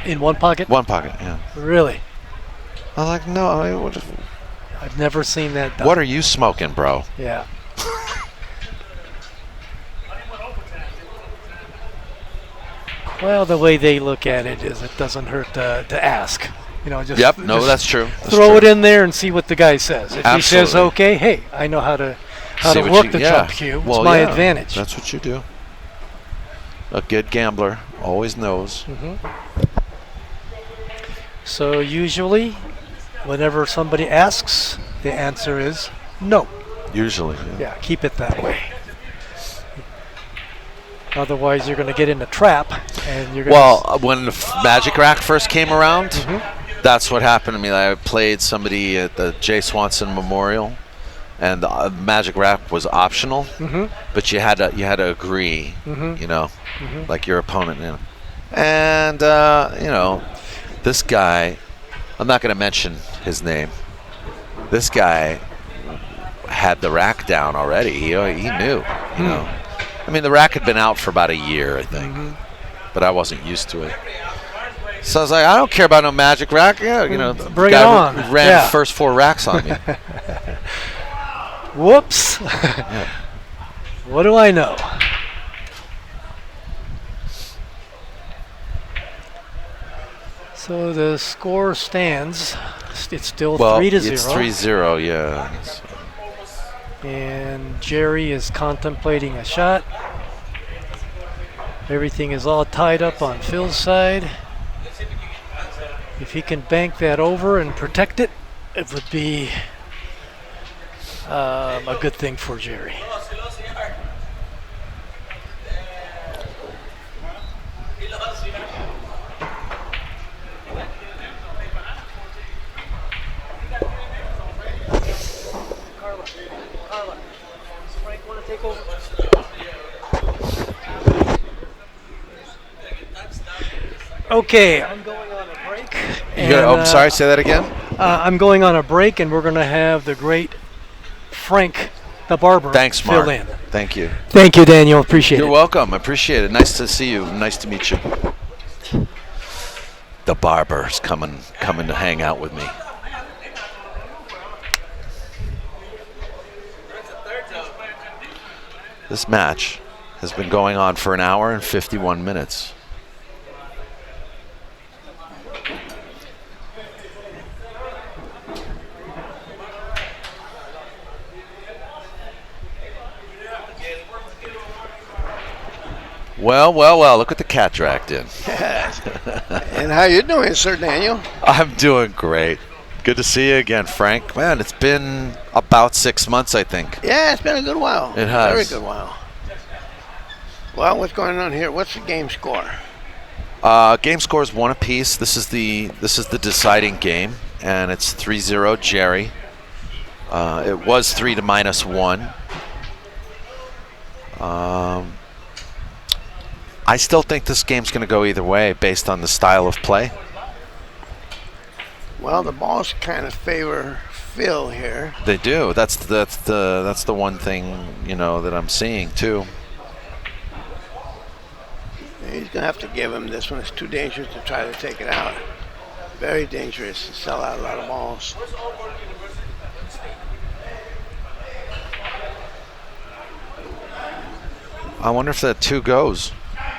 In 1 pocket? 1 pocket, yeah. Really? I was like, no. I've never seen that done. What are you smoking, bro? Yeah. Well, the way they look at it is it doesn't hurt to ask. You know, just Yep. No, just that's true. That's throw true. it in there and see what the guy says. If he says Absolutely. okay, hey, I know how to See what work you- the yeah. jump cue. Well, it's my yeah, advantage. That's what you do. A good gambler always knows. So usually, whenever somebody asks, the answer is no. Usually. Yeah, keep it that way. Otherwise, you're going to get in a trap, and you're going Well, when the Magic Rack first came around, Mm-hmm. that's what happened to me. I played somebody at the Jay Swanson Memorial, and the magic rack was optional, but you had to agree, you know, like your opponent knew. And you know, this guy, I'm not going to mention his name. This guy had the rack down already. He knew, you know. I mean, the rack had been out for about a year, I think, but I wasn't used to it. So I was like, I don't care about no magic rack. Yeah, you know, Bring it on. Ran the first 4 racks on me. Whoops. What do I know? So the score stands. It's still 3-0. It's 3-0, yeah. And Jerry is contemplating a shot. Everything is all tied up on Phil's side. If he can bank that over and protect it, it would be a good thing for Jerry. Carla, Frank want to take over? Okay, I'm going on a break. I'm sorry, say that again? I'm going on a break, and we're going to have the great Frank, the barber, Thanks, Mark. fill in. Thank you. Thank you, Daniel. Appreciate it. You're welcome. I appreciate it. Nice to see you. Nice to meet you. The barber's coming to hang out with me. This match has been going on for an hour and 51 minutes. Well, look what the cat dragged in. And how you doing, Sir Daniel? I'm doing great. Good to see you again, Frank. Man, it's been about 6 months, I think. Yeah, it's been a good while. It has. Very good while. Well, what's going on here? What's the game score? Game score is 1 apiece. This is the deciding game, and it's 3-0 Jerry. It was 3 to -1. I still think this game's going to go either way based on the style of play. Well, the balls kind of favor Phil here. They do. That's the one thing, you know, that I'm seeing too. He's going to have to give him this one. It's too dangerous to try to take it out. Very dangerous to sell out a lot of balls. I wonder if that 2 goes.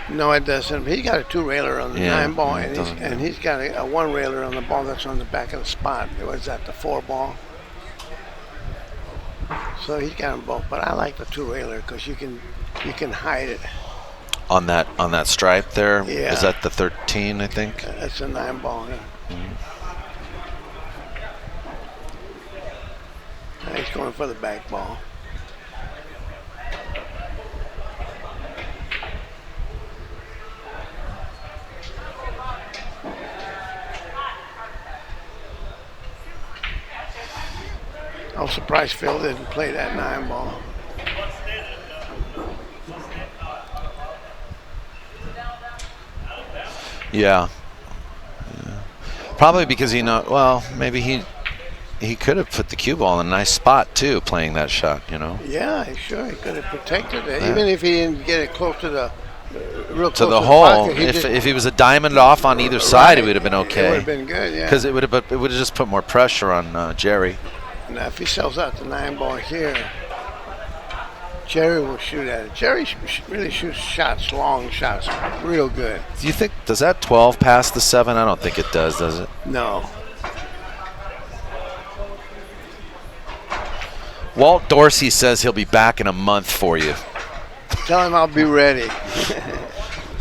No, it doesn't. He got a 2-railer on the 9 ball, it doesn't, and he's got a 1-railer on the ball that's on the back of the spot. It was at the 4 ball. So he's got them both, but I like the 2-railer because you can hide it. On that stripe there. Yeah. Is that the 13, I think? That's a 9 ball. Yeah. Now he's going for the back ball. I was surprised Phil didn't play that 9 ball. Yeah. Probably because maybe he could have put the cue ball in a nice spot too, playing that shot, you know. Yeah, sure, he could have protected it. Even if he didn't get it close to the to the hole. If he was a diamond off on either side, it would have been okay. It would have been good, yeah. Because it would have just put more pressure on Jerry. Now, if he sells out the 9 ball here, Jerry will shoot at it. Jerry really shoots shots, long shots, real good. Do you think, does that 12 pass the 7? I don't think it does it? No. Walt Dorsey says he'll be back in a month for you. Tell him I'll be ready.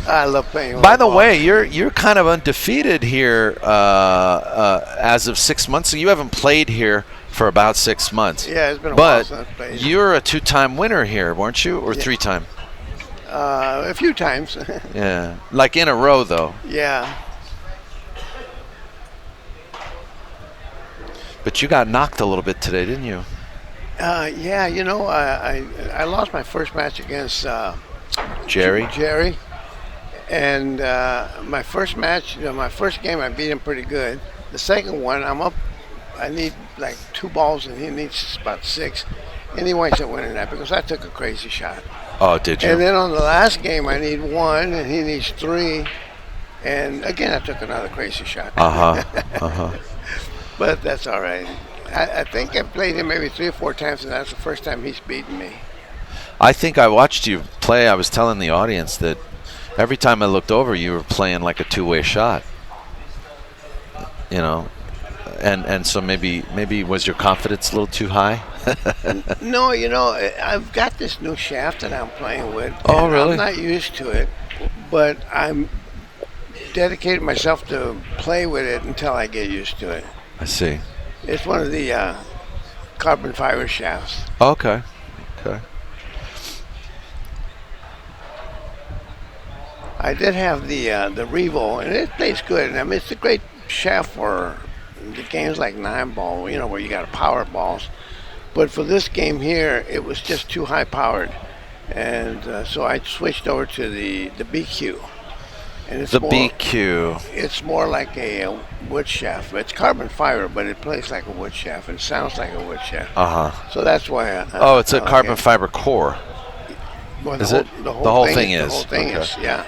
I love playing. By the way, you're kind of undefeated here as of 6 months. So you haven't played here for about 6 months. Yeah, it's been a while since I've But played. you're a 2-time winner here, weren't you? Or Yeah. 3-time? A few times. Yeah. Like in a row, though. Yeah. But you got knocked a little bit today, didn't you? Yeah, I lost my first match against Jerry? Jerry, and my first match, my first game, I beat him pretty good. The second one, I'm up. I need like 2 balls, and he needs about 6, and he winds up winning that because I took a crazy shot. Oh, did you? And then on the last game, I need 1, and he needs 3, and again, I took another crazy shot. But that's all right. I think I played him maybe 3 or 4 times, and that's the first time he's beaten me. I think I watched you play. I was telling the audience that every time I looked over, you were playing like a two-way shot. You know, and so maybe was your confidence a little too high? No, I've got this new shaft that I'm playing with. Oh, and really? I'm not used to it, but I'm dedicated myself to play with it until I get used to it. I see. It's one of the carbon fiber shafts. Okay. Okay. I did have the Revo, and it plays good. I mean, it's a great shaft for the games like 9-ball, where you got power balls. But for this game here, it was just too high powered, and so I switched over to the BQ. And it's The BQ. It's more like a wood shaft. It's carbon fiber, but it plays like a wood shaft and sounds like a wood shaft. So that's why. Oh, it's a carbon fiber core. Well, Is it? The whole thing is. The whole thing is, yeah.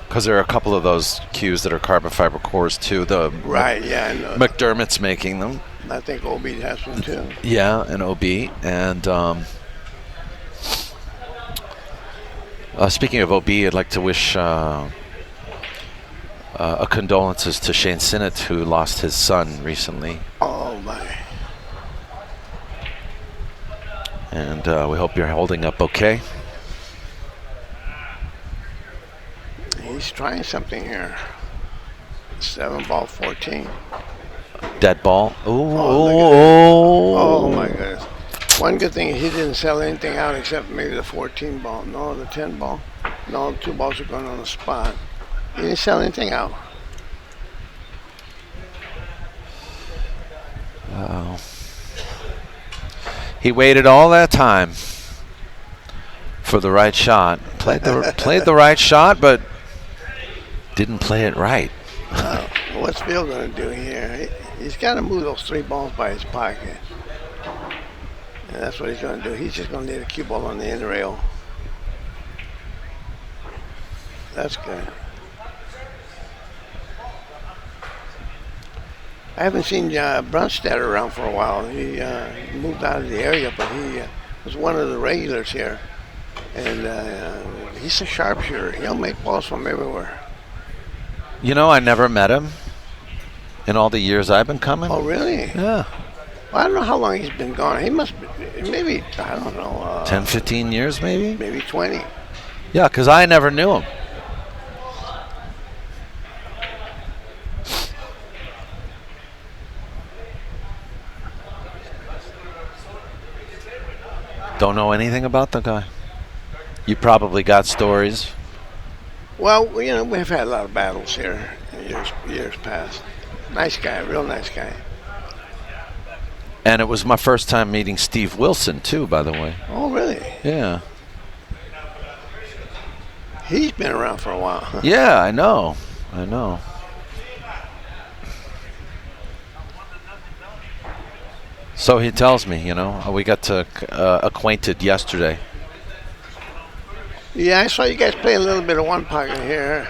Because there are a couple of those cues that are carbon fiber cores too. Right, yeah. And, McDermott's making them. I think OB has one too. Yeah, and OB. And speaking of OB, I'd like to wish a condolences to Shane Sinnott, who lost his son recently. Oh, my. And we hope you're holding up okay. He's trying something here. 7-ball, 14. Dead ball. Ooh, Oh, my goodness. One good thing, he didn't sell anything out except maybe the 14 ball. No, the 10 ball. No, 2 balls are going on the spot. He didn't sell anything out. Oh. He waited all that time for the right shot. Played the right shot, but didn't play it right. What's Bill going to do here? He's got to move those 3 balls by his pocket. And that's what he's going to do. He's just going to leave a cue ball on the end rail. That's good. I haven't seen Brunstetter around for a while. He moved out of the area, but he was one of the regulars here. And he's a sharpshooter. He'll make balls from everywhere. I never met him in all the years I've been coming. Oh, really? Yeah. Well, I don't know how long he's been gone. He must be, maybe, I don't know. 10, 15 years maybe? Maybe 20. Yeah, because I never knew him. Don't know anything about the guy. You probably got stories. Well, we've had a lot of battles here in years past. Nice guy, real nice guy. And it was my first time meeting Steve Wilson, too, by the way. Oh, really? Yeah. He's been around for a while. Huh? Yeah, I know. So he tells me, we got to acquainted yesterday. Yeah, I saw you guys play a little bit of one pocket here.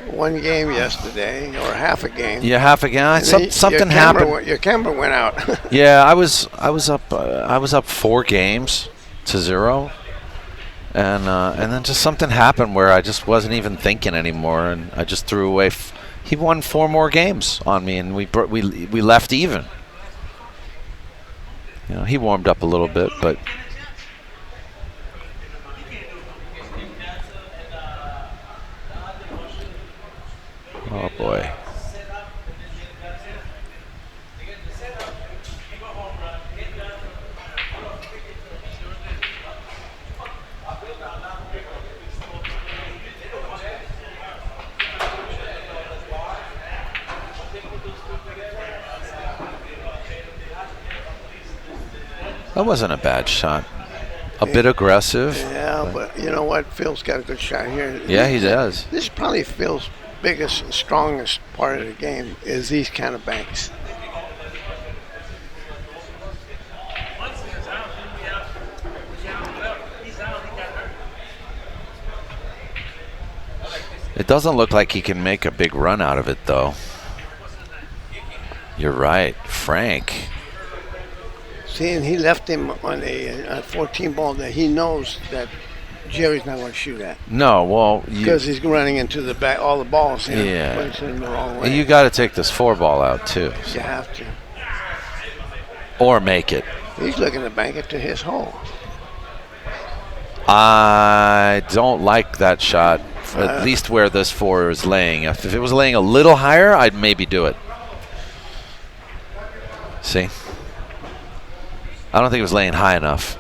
One game yesterday, or half a game. Yeah, half a game. Something happened. Your camera went out. Yeah, I was up 4 games to 0, and then just something happened where I just wasn't even thinking anymore, and I just threw away. He won 4 more games on me, and we left even. He warmed up a little bit, but. Oh boy. That wasn't a bad shot. A bit aggressive. Yeah, but you know what? Phil's got a good shot here. Yeah, he does. This is probably Phil's biggest and strongest part of the game is these kind of banks. It doesn't look like he can make a big run out of it, though. You're right, Frank. See, and he left him on a 14 ball that he knows that Jerry's not going to shoot at. No, well, Because he's running into the back, all the balls here. Yeah. Puts it in the wrong way. you got to take this 4-ball out too, You have to. or make it. He's looking to bank it to his hole. I don't like that shot. At least where this 4 is laying. If it was laying a little higher, I'd maybe do it. See? I don't think it was laying high enough.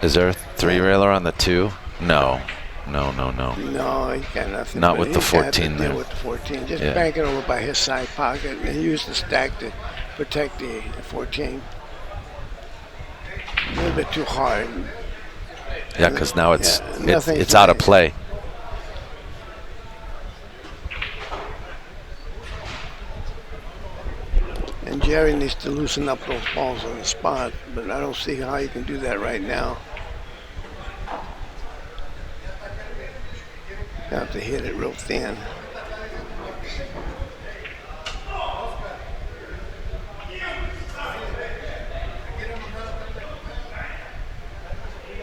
Is there a 3-railer on the 2? No. No. No, he got nothing. Not but with the he's gonna have to 14 deal there. with the 14. Just Yeah. bank it over by his side pocket and use the stack to protect the 14. A little bit too hard. Yeah, because now it's nothing's it's out of nice. play. And Jerry needs to loosen up those balls on the spot, but I don't see how you can do that right now. You have to hit it real thin.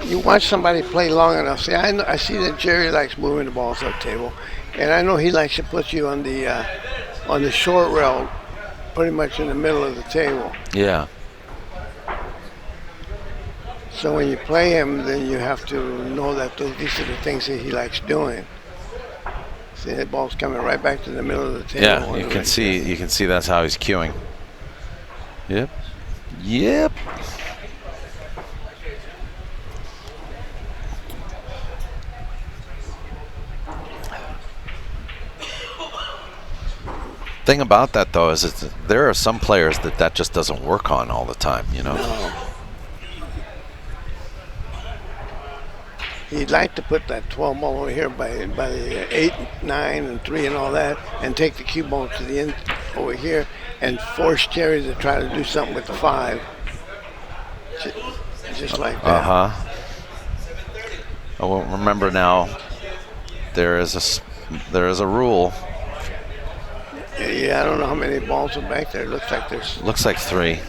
You watch somebody play long enough. See, I see that Jerry likes moving the balls up table, and I know he likes to put you on the short rail, pretty much in the middle of the table. Yeah. So when you play him, then you have to know that these are the things that he likes doing. See, that ball's coming right back to the middle of the table. Yeah, you can see that's how he's cueing. Yep. Thing about that though is there are some players that just doesn't work on all the time, you know. No. He'd like to put that 12 ball over here by the 8, 9, and 3 and all that, and take the cue ball to the end over here, and force Jerry to try to do something with the 5. Just like that. Oh, remember now, there is a rule. Yeah, I don't know how many balls are back there. It looks like there's. Looks like 3.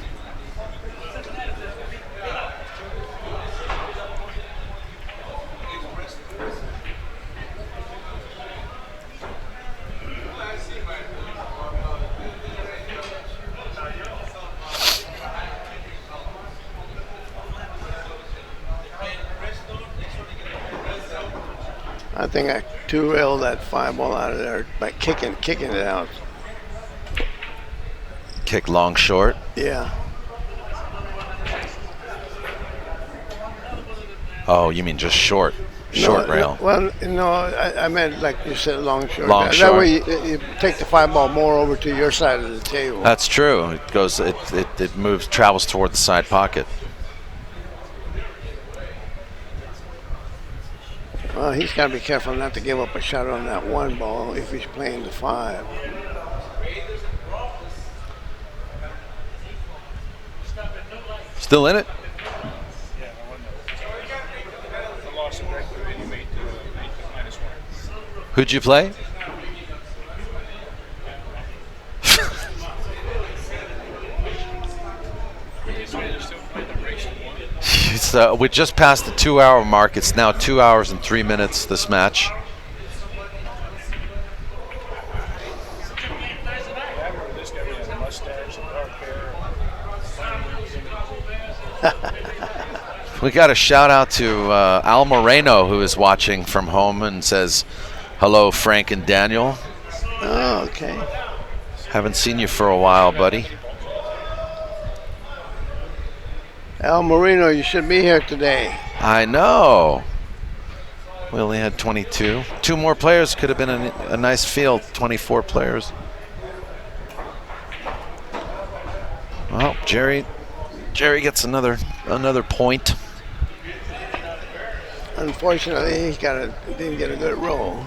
I think I 2-railed that 5 ball out of there by kicking it out. Kick long short. Yeah. Oh, you mean just short rail. Well, no, I meant like you said, long short. Long that short. way you take the 5 ball more over to your side of the table. That's true. It moves, travels toward the side pocket. Well, he's got to be careful not to give up a shot on that 1 ball if he's playing the 5. Still in it? Who'd you play? We just passed the 2-hour mark. It's now 2 hours and 3 minutes, this match. We got a shout out to Al Moreno, who is watching from home and says, hello, Frank and Daniel. Oh, okay. Haven't seen you for a while, buddy. Al Marino, you should be here today. I know. We only had 22. 2 more players could have been a nice field, 24 players. Well, Jerry gets another point. Unfortunately, didn't get a good roll.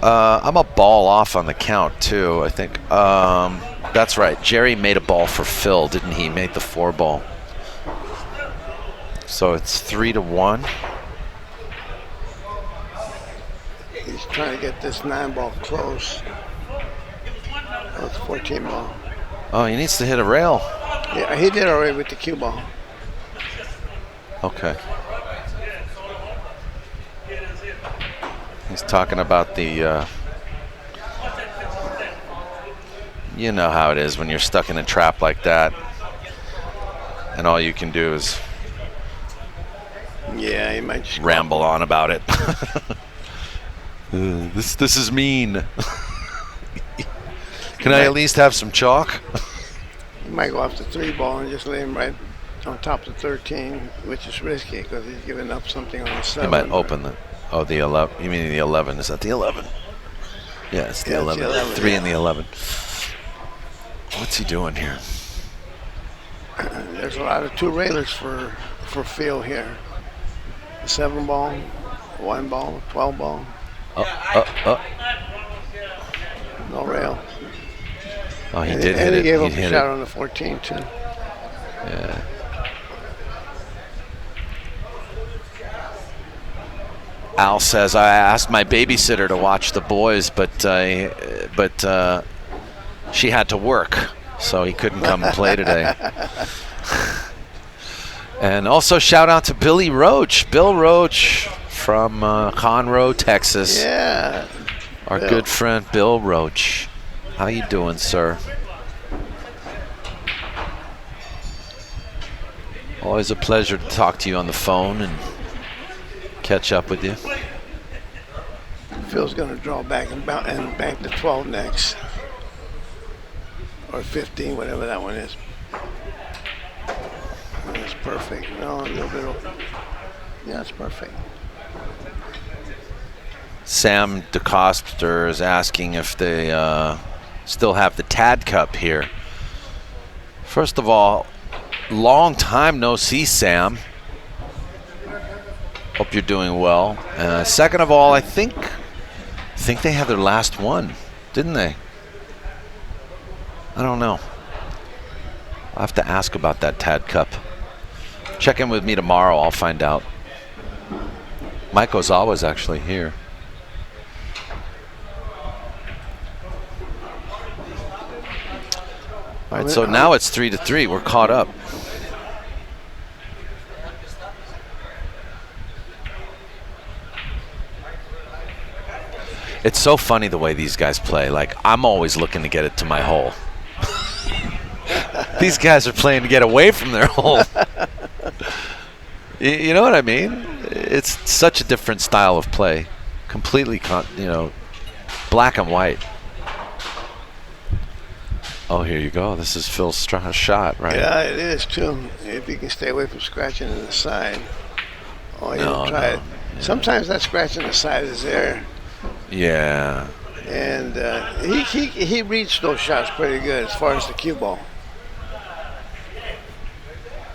I'm a ball off on the count too, I think. That's right. Jerry made a ball for Phil, didn't he? He made the 4 ball. So it's 3-1. He's trying to get this 9 ball close. Oh, it's 14 ball. Oh, he needs to hit a rail. Yeah, he did already with the cue ball. Okay. He's talking about the, you know how it is when you're stuck in a trap like that, and all you can do is Yeah, he might just ramble on about it. This is mean. Can I at least have some chalk? He might go off the 3 ball and just lay him right on top of 13, which is risky because he's giving up something on the 7. He might open the. Oh, the 11. You mean the 11? Is that the 11? Yeah, it's the 11. It's the 11, 3 yeah. and the 11. What's he doing here? There's a lot of 2 railers for Phil here. The 7 ball, 1 ball, 12 ball. No rail. Oh, he And did hit and he it. gave He up a hit shot it. on the 14 too. Yeah. Al says, I asked my babysitter to watch the boys, but she had to work, so he couldn't come and play today. And also shout out to Billy Roach. Bill Roach from Conroe, Texas. Yeah. Our Bill. good friend Bill Roach. How you doing, sir? Always a pleasure to talk to you on the phone and catch up with you. Phil's going to draw back and bank the 12 next. Or 15, whatever that one is. That's perfect. No, a little bit of, yeah, that's perfect. Sam DeCoster is asking if they still have the Tad Cup here. First of all, long time no see, Sam. Hope you're doing well. Second of all, I think they had their last one, didn't they? I don't know. I'll have to ask about that Tad Cup. Check in with me tomorrow. I'll find out. Mike Ozawa's actually here. All right, so now it's 3-3. We're caught up. It's so funny the way these guys play. Like, I'm always looking to get it to my hole. These guys are playing to get away from their hole. You know what I mean? It's such a different style of play. Completely, black and white. Oh, here you go. This is Phil's shot, right? Yeah, it is too. If you can stay away from scratching in the side. Oh, you try it. Yeah. Sometimes that scratch in the side is there. Yeah. And he reads those shots pretty good as far as the cue ball.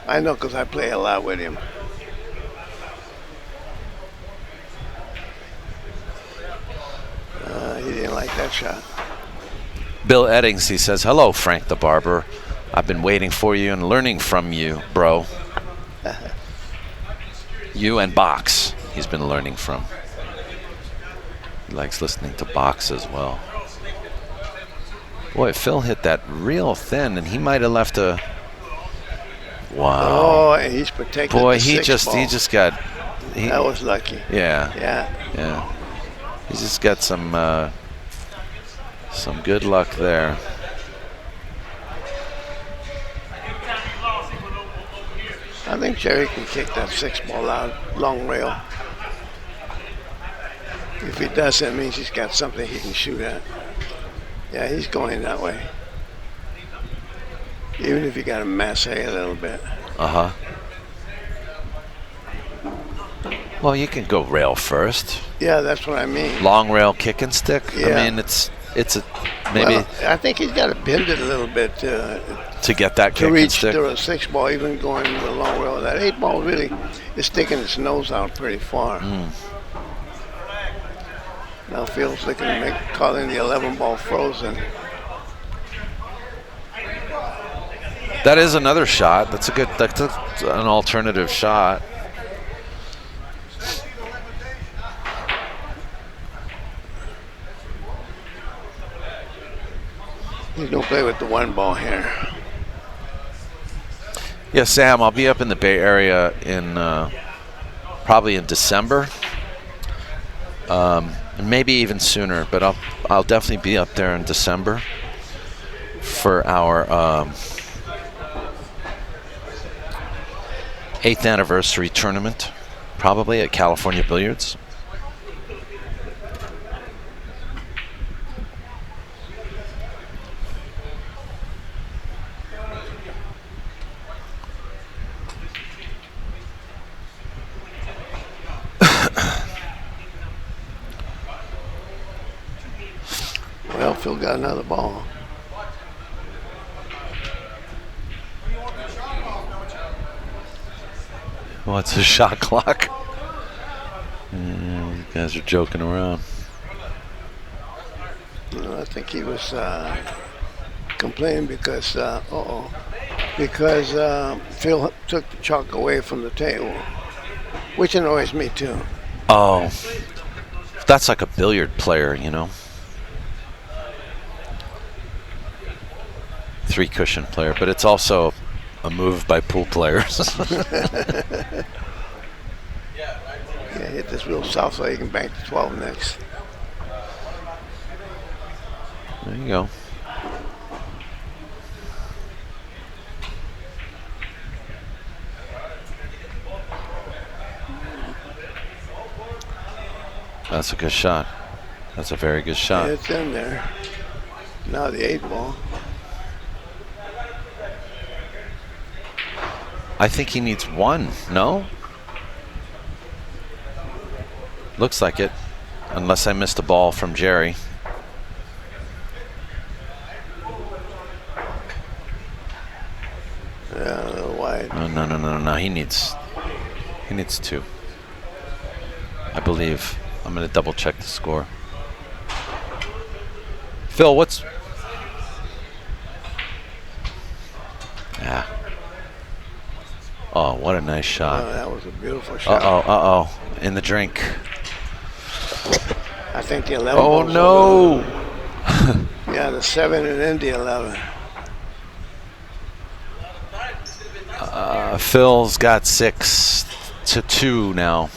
I know because I play a lot with him. He didn't like that shot. Bill Eddings, he says, hello, Frank the Barber. I've been waiting for you and learning from you, bro. You and Box, he's been learning from. He likes listening to Box as well. Boy, Phil hit that real thin, and he might have left a... Wow. Oh, and he's protected. Boy, the he 6 just ball. got... That was lucky. Yeah. Yeah. He's just got some good luck there. I think Jerry can kick that 6 ball out, long rail. If he does, that means he's got something he can shoot at. Yeah, he's going that way. Even if you got to masse a little bit. Uh-huh. Well, you can go rail first. Yeah, that's what I mean. Long rail kick and stick. Yeah. I mean, it's a maybe Well, I think he's got to bend it a little bit to get that to kick and reach stick. to a 6 ball, even going with a long rail. That 8 ball really is sticking its nose out pretty far. Now Phil's looking to calling the 11 ball frozen. That is another shot. That's an alternative shot. He's gonna play with the 1 ball here. Yeah, Sam, I'll be up in the Bay Area in probably in December, and maybe even sooner. But I'll definitely be up there in December for our 8th anniversary tournament, probably at California Billiards. Well, Phil got another ball. What's a shot clock? You guys are joking around. No, I think he was complaining because Phil took the chalk away from the table, which annoys me too. Oh, that's like a billiard player, you know. 3 cushion player, but it's also a move by pool players. Yeah, hit this real soft so you can bank the 12 next. There you go. That's a good shot. That's a very good shot. Yeah, it's in there. Now the 8 ball. I think he needs 1, no? Looks like it, unless I missed a ball from Jerry. Yeah, a little wide. No. He needs 2. I believe. I'm gonna double check the score. Phil, what's? Yeah. Oh, what a nice shot. Oh, that was a beautiful shot. Uh-oh. In the drink. I think the 11 Oh, ball's no. over. Yeah, the 7 and then the 11. Phil's got 6-2 now.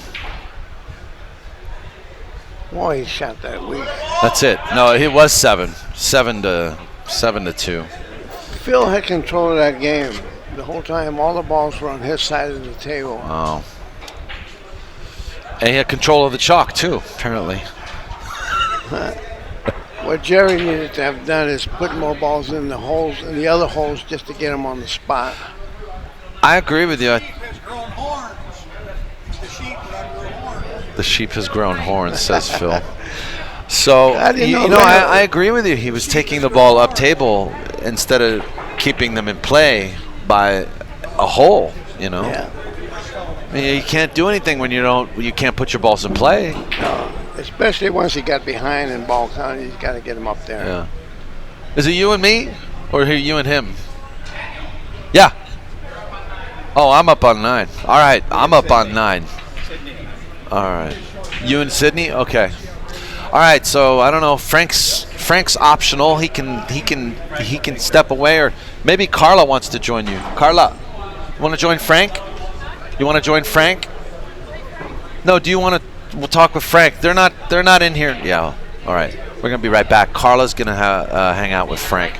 Boy, he shot that weak. That's it. No, it was 7. 7-2. Phil had control of that game the whole time. All the balls were on his side of the table. Oh. And he had control of the chalk too, apparently. What Jerry needed to have done is put more balls in the holes, in the other holes, just to get them on the spot. I agree with you. Has grown horns. The sheep have grown horns. The sheep has grown horns, says Phil. So, I didn't know you know, that. I agree with you. He was taking the ball up table instead of keeping them in play by a hole, you know. Yeah. I mean, you can't do anything when you can't put your balls in play. Especially once he got behind in ball count, he's got to get him up there. Yeah. Is it you and me, or you and him? Yeah. Oh, I'm up on 9. All right, I'm up on 9. All right. You and Sydney? Okay. All right. So I don't know. Frank's optional. He can step away, or maybe Carla wants to join you. Carla, you want to join Frank? You want to join Frank? No. Do you want to? We'll talk with Frank. They're not in here. Yeah. All right. We're gonna be right back. Carla's gonna hang out with Frank.